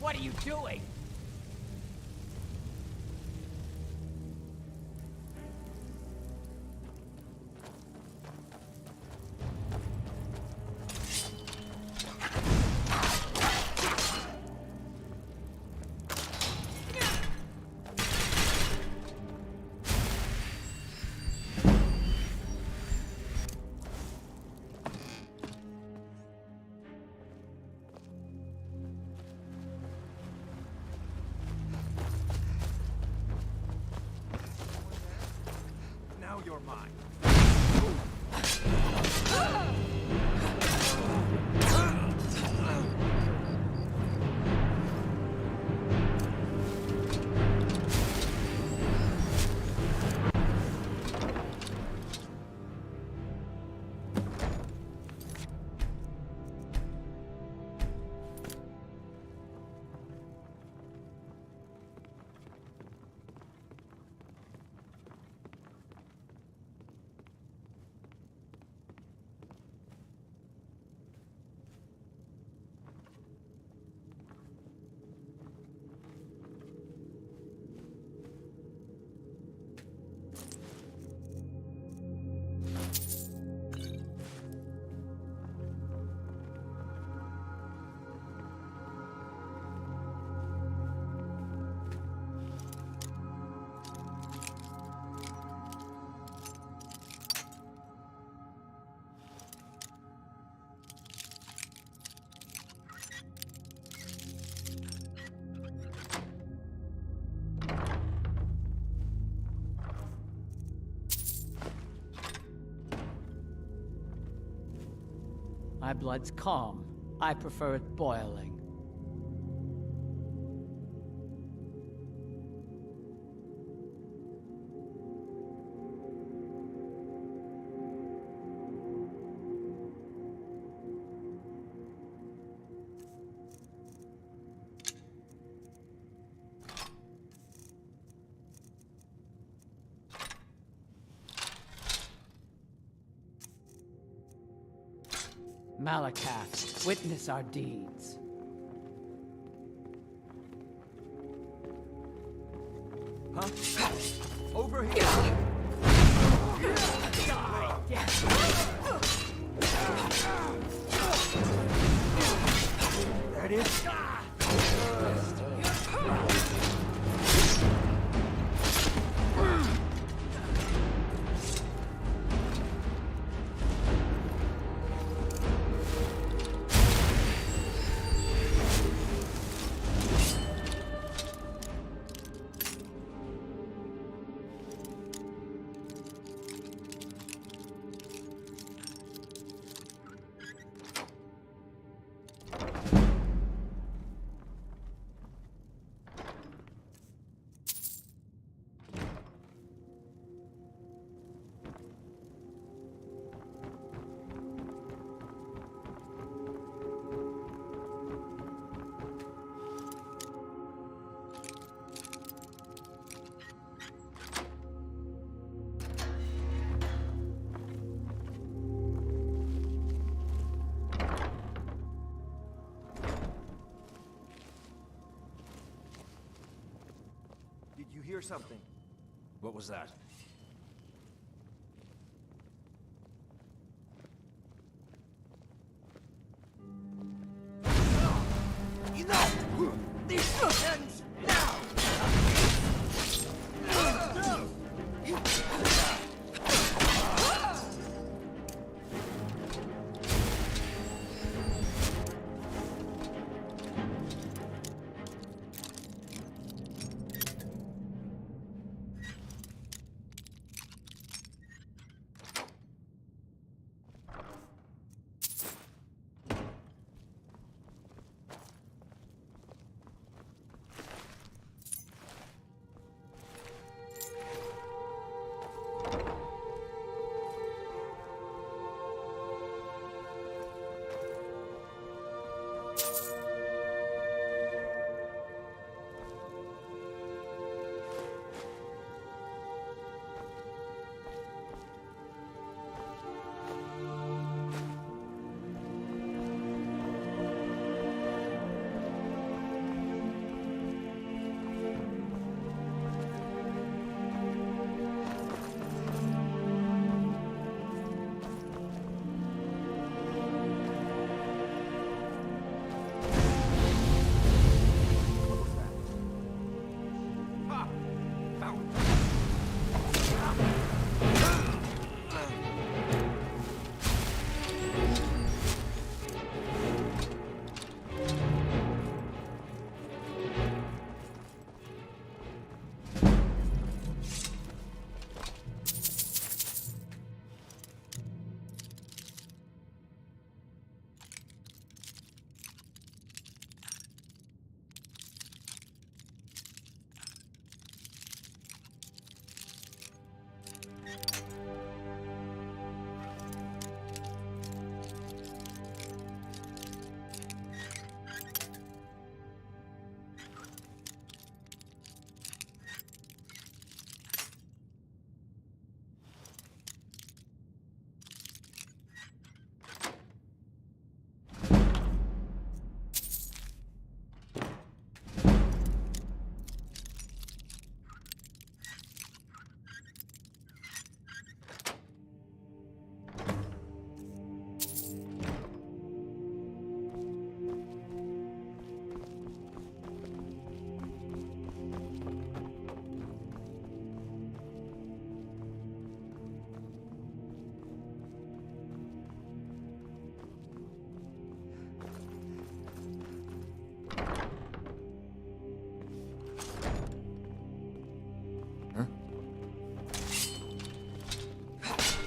What are you doing? Now you're mine. My blood's calm. I prefer it boiling. Malakath, witness our deeds. Huh? Over here! There it is. hear something? What was that? Enough! This ends now!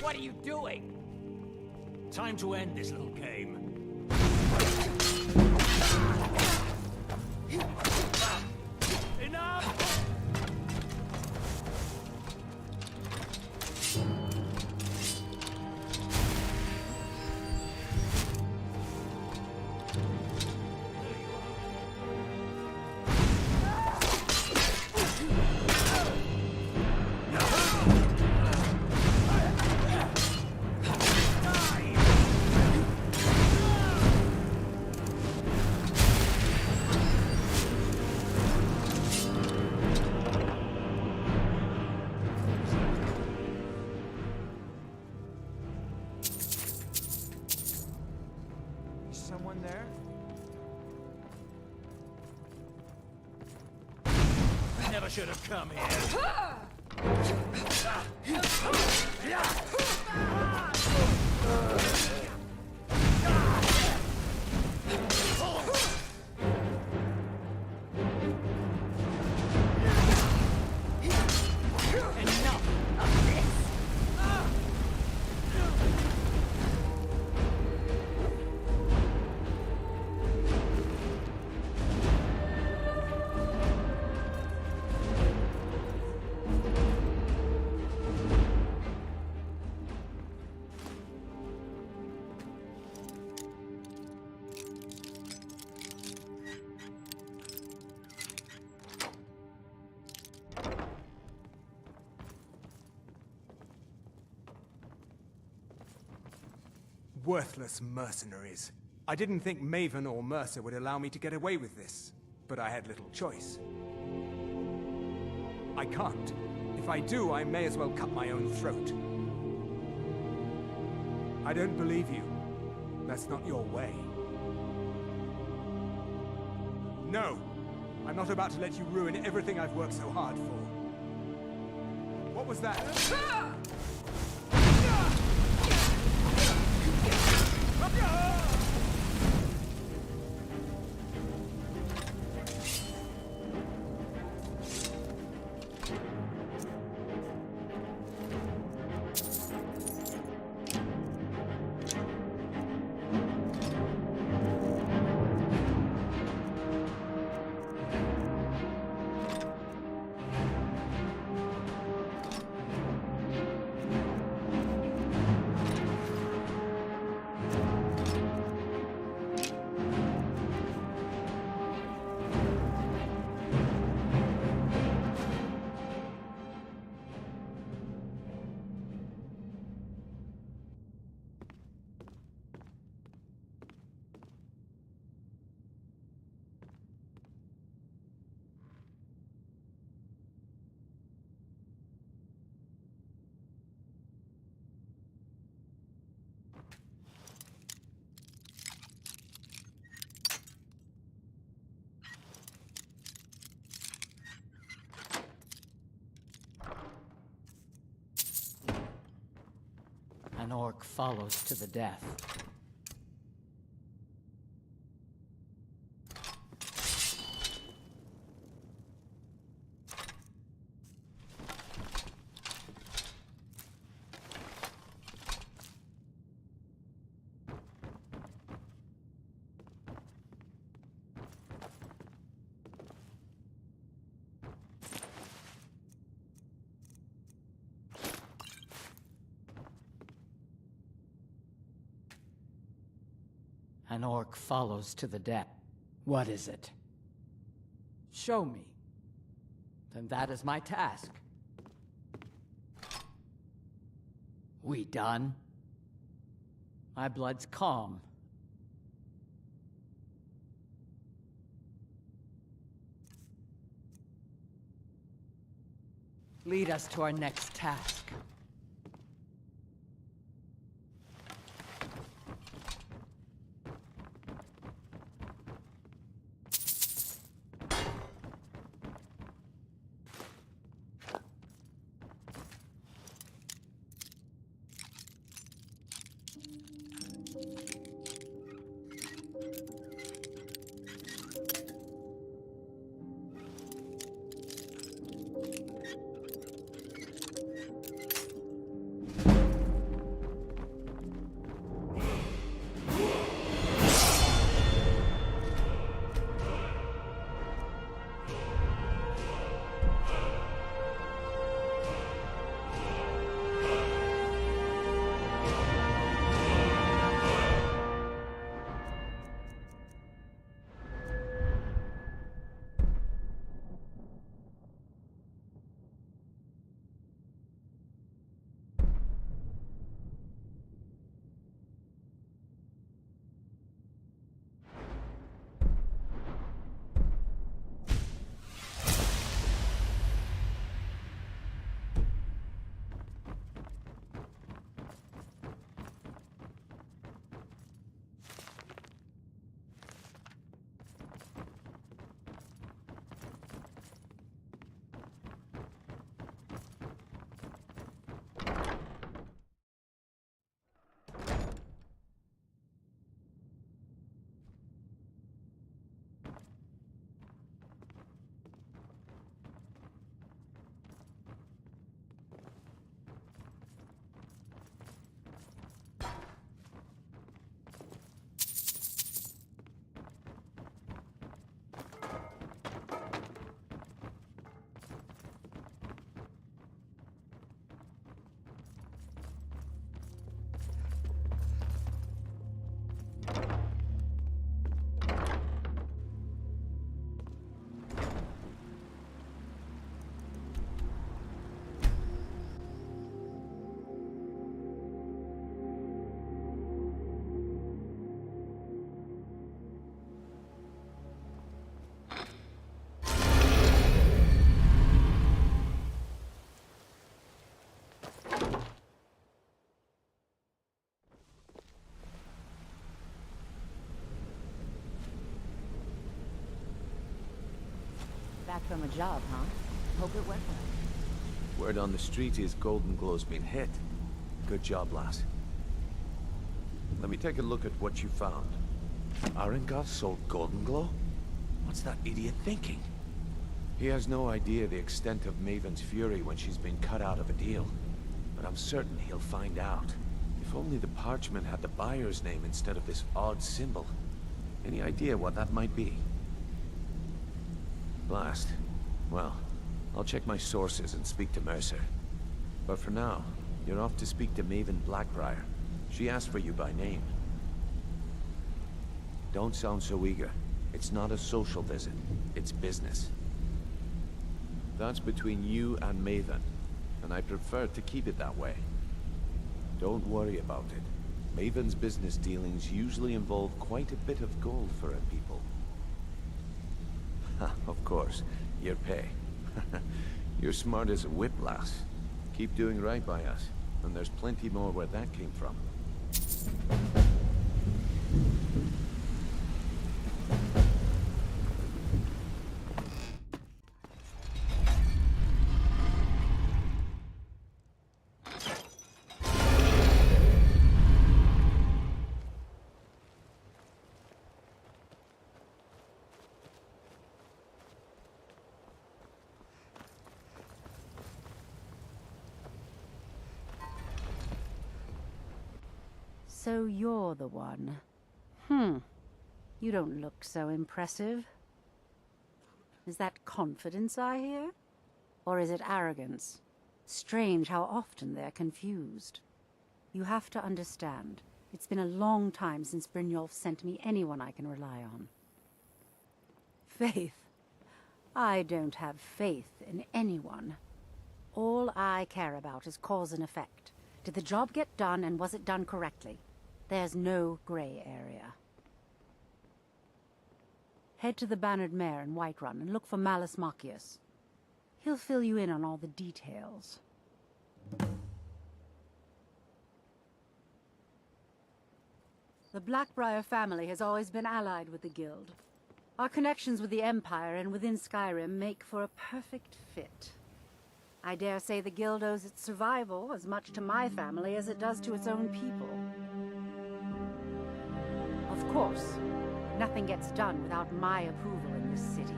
What are you doing? Time to end this little game. Enough! Someone there? I never should have come here. Worthless mercenaries. I didn't think Maven or Mercer would allow me to get away with this, but I had little choice. I can't. If I do, I may as well cut my own throat. I don't believe you. That's not your way. No! I'm not about to let you ruin everything I've worked so hard for. What was that? An orc follows to the death. An orc follows to the death. What is it? Show me. Then that is my task. We done? My blood's calm. Lead us to our next task. Back from a job, huh? Hope it went well. Word on the street is Golden Glow's been hit. Good job, lass. Let me take a look at what you found. Arengar sold Golden Glow? What's that idiot thinking? He has no idea the extent of Maven's fury when she's been cut out of a deal. But I'm certain he'll find out. If only the parchment had the buyer's name instead of this odd symbol. Any idea what that might be? Blast. Well, I'll check my sources and speak to Mercer. But for now, you're off to speak to Maven Blackbriar. She asked for you by name. Don't sound so eager. It's not a social visit. It's business. That's between you and Maven, and I prefer to keep it that way. Don't worry about it. Maven's business dealings usually involve quite a bit of gold for her people. Of course, your pay. You're smart as a whip, lass. Keep doing right by us, and there's plenty more where that came from. So you're the one. You don't look so impressive. Is that confidence I hear? Or is it arrogance? Strange how often they're confused. You have to understand, it's been a long time since Brynjolf sent me anyone I can rely on. Faith? I don't have faith in anyone. All I care about is cause and effect. Did the job get done, and was it done correctly? There's no gray area. Head to the Bannered Mare in Whiterun and look for Malus Machius. He'll fill you in on all the details. The Blackbriar family has always been allied with the Guild. Our connections with the Empire and within Skyrim make for a perfect fit. I dare say the Guild owes its survival as much to my family as it does to its own people. Of course, nothing gets done without my approval in this city.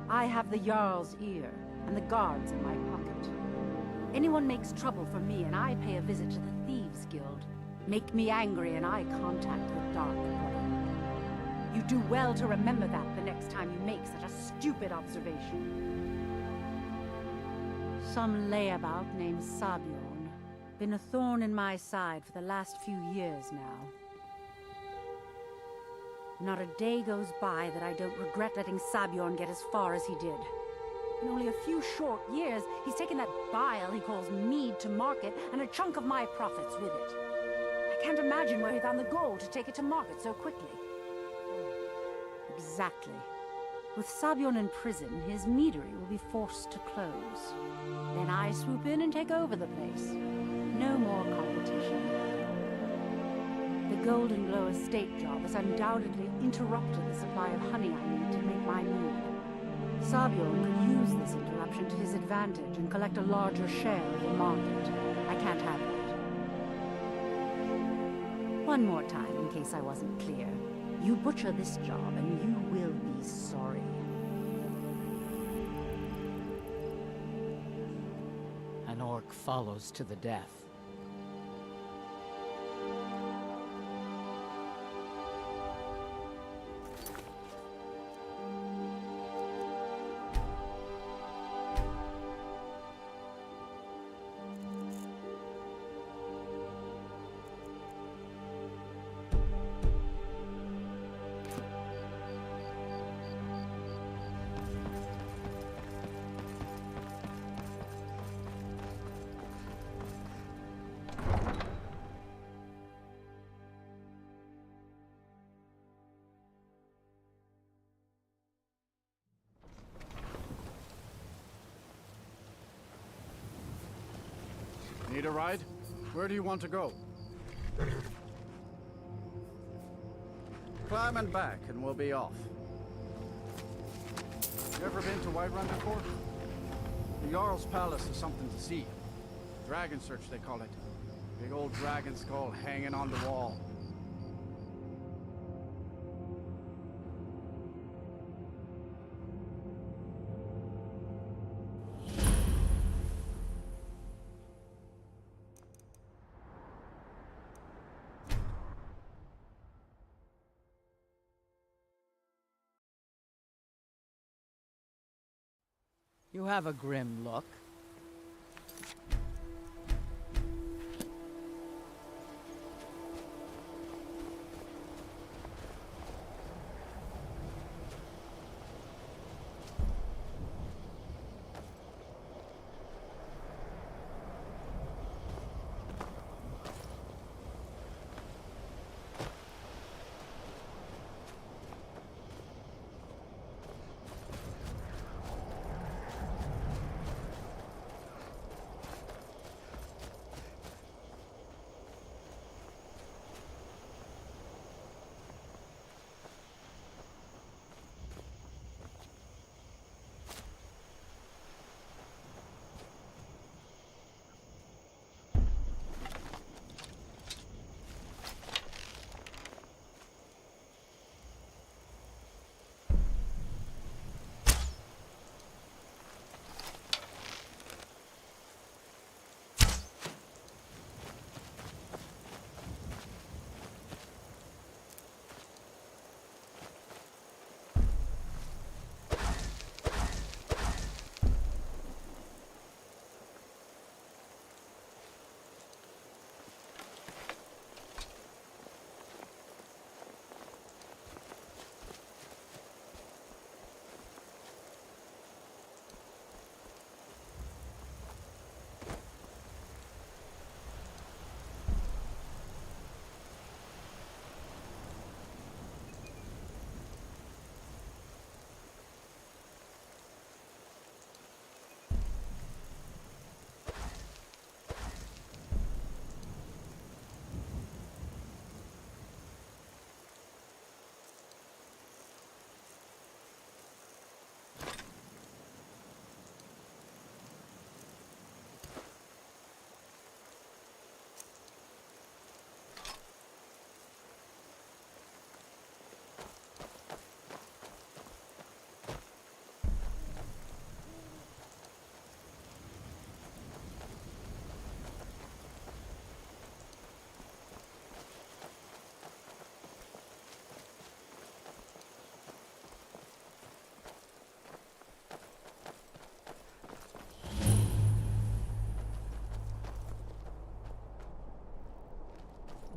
I have the Jarl's ear and the guards in my pocket. Anyone makes trouble for me and I pay a visit to the Thieves Guild. Make me angry and I contact the Dark Brotherhood. You do well to remember that the next time you make such a stupid observation. Some layabout named Sabjorn. Been a thorn in my side for the last few years now. Not a day goes by that I don't regret letting Sabjorn get as far as he did. In only a few short years, he's taken that bile he calls mead to market and a chunk of my profits with it. I can't imagine where he found the gold to take it to market so quickly. Exactly. With Sabjorn in prison, his meadery will be forced to close. Then I swoop in and take over the place. No more competition. The Golden Glow estate job has undoubtedly interrupted the supply of honey I need to make my mead. Sabjorn could use this interruption to his advantage and collect a larger share of the market. I can't have that. One more time, in case I wasn't clear. You butcher this job and you will be sorry. An orc follows to the death. Need a ride? Where do you want to go? Climb and back, and we'll be off. Ever been to Whiterun before? The Jarl's Palace is something to see. Dragon Search, they call it. Big old dragon skull hanging on the wall. You have a grim look.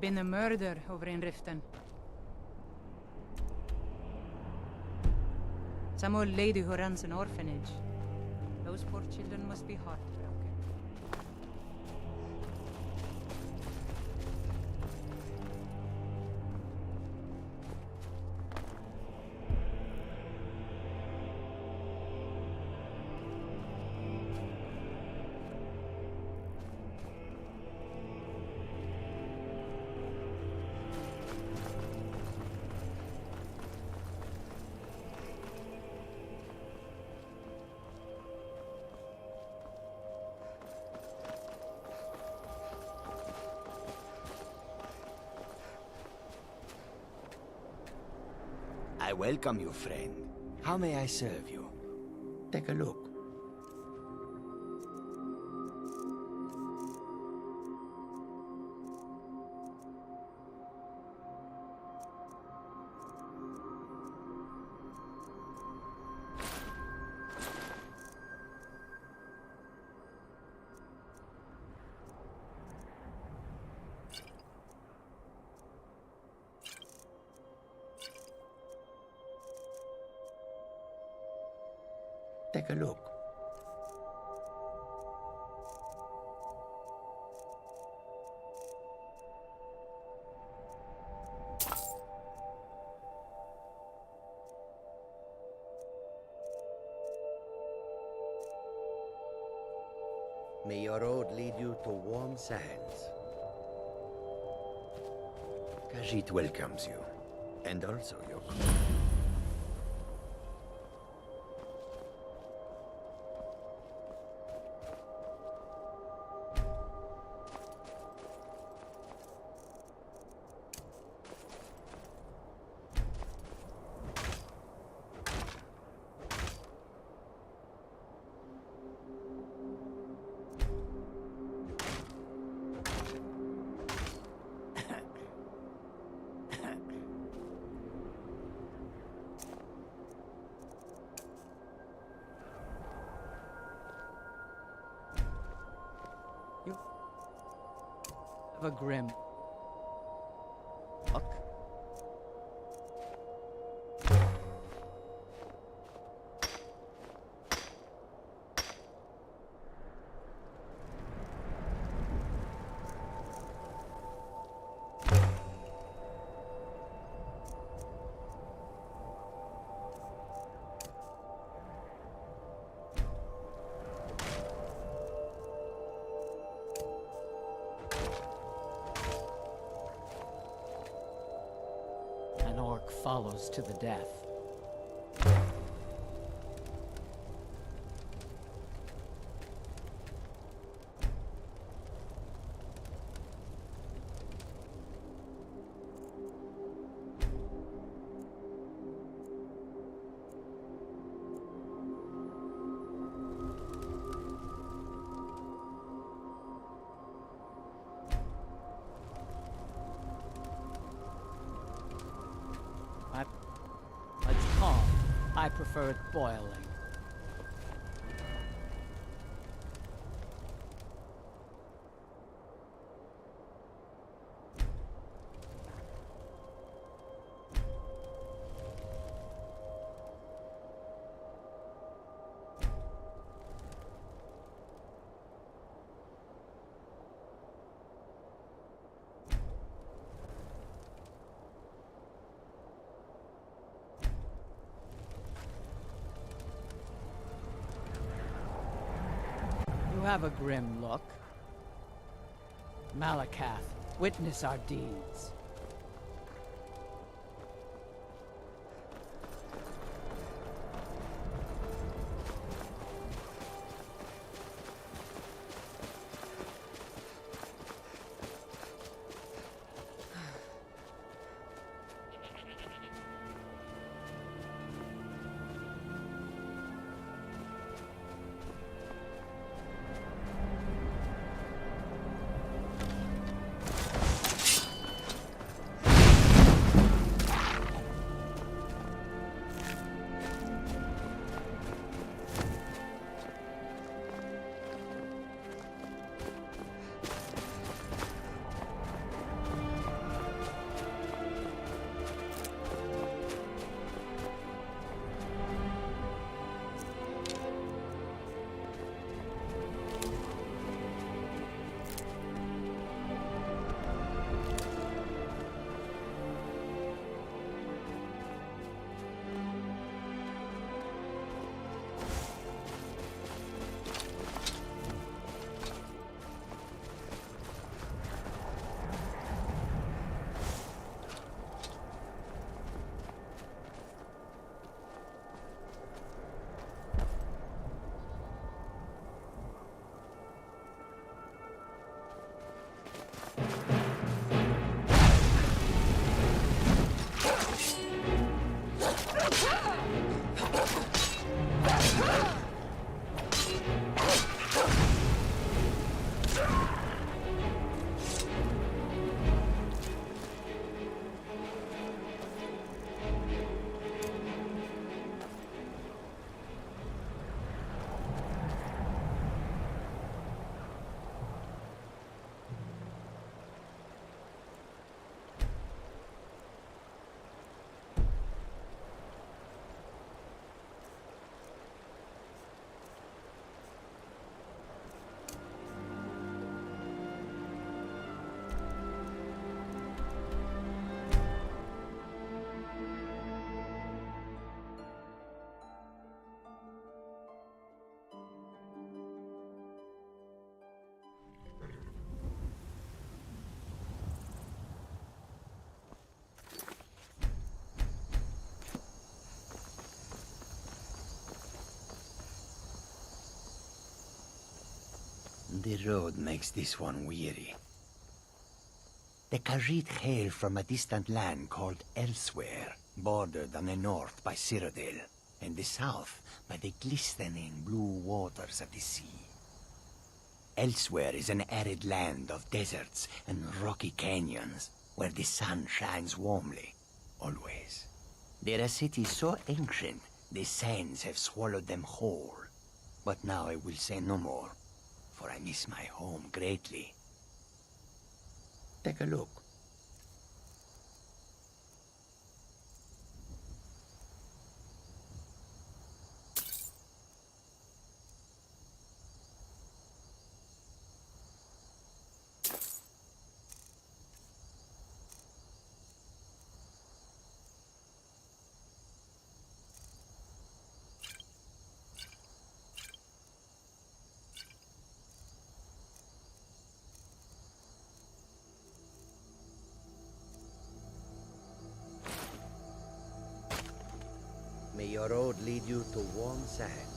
Been a murder over in Riften. Some old lady who runs an orphanage. Those poor children must be heartbroken. I welcome you, friend. How may I serve you? Take a look. Take a look. May your road lead you to warm sands. Khajiit welcomes you, and also your crew. a grim look. An orc follows to the death. It's calm. I prefer it boiling. You have a grim look. Malakath, witness our deeds. The road makes this one weary. The Khajiit hail from a distant land called Elsewhere, bordered on the north by Cyrodiil, and the south by the glistening blue waters of the sea. Elsewhere is an arid land of deserts and rocky canyons, where the sun shines warmly, always. They're a city so ancient, the sands have swallowed them whole. But now I will say no more, for I miss my home greatly. Take a look. May your road lead you to warm sand.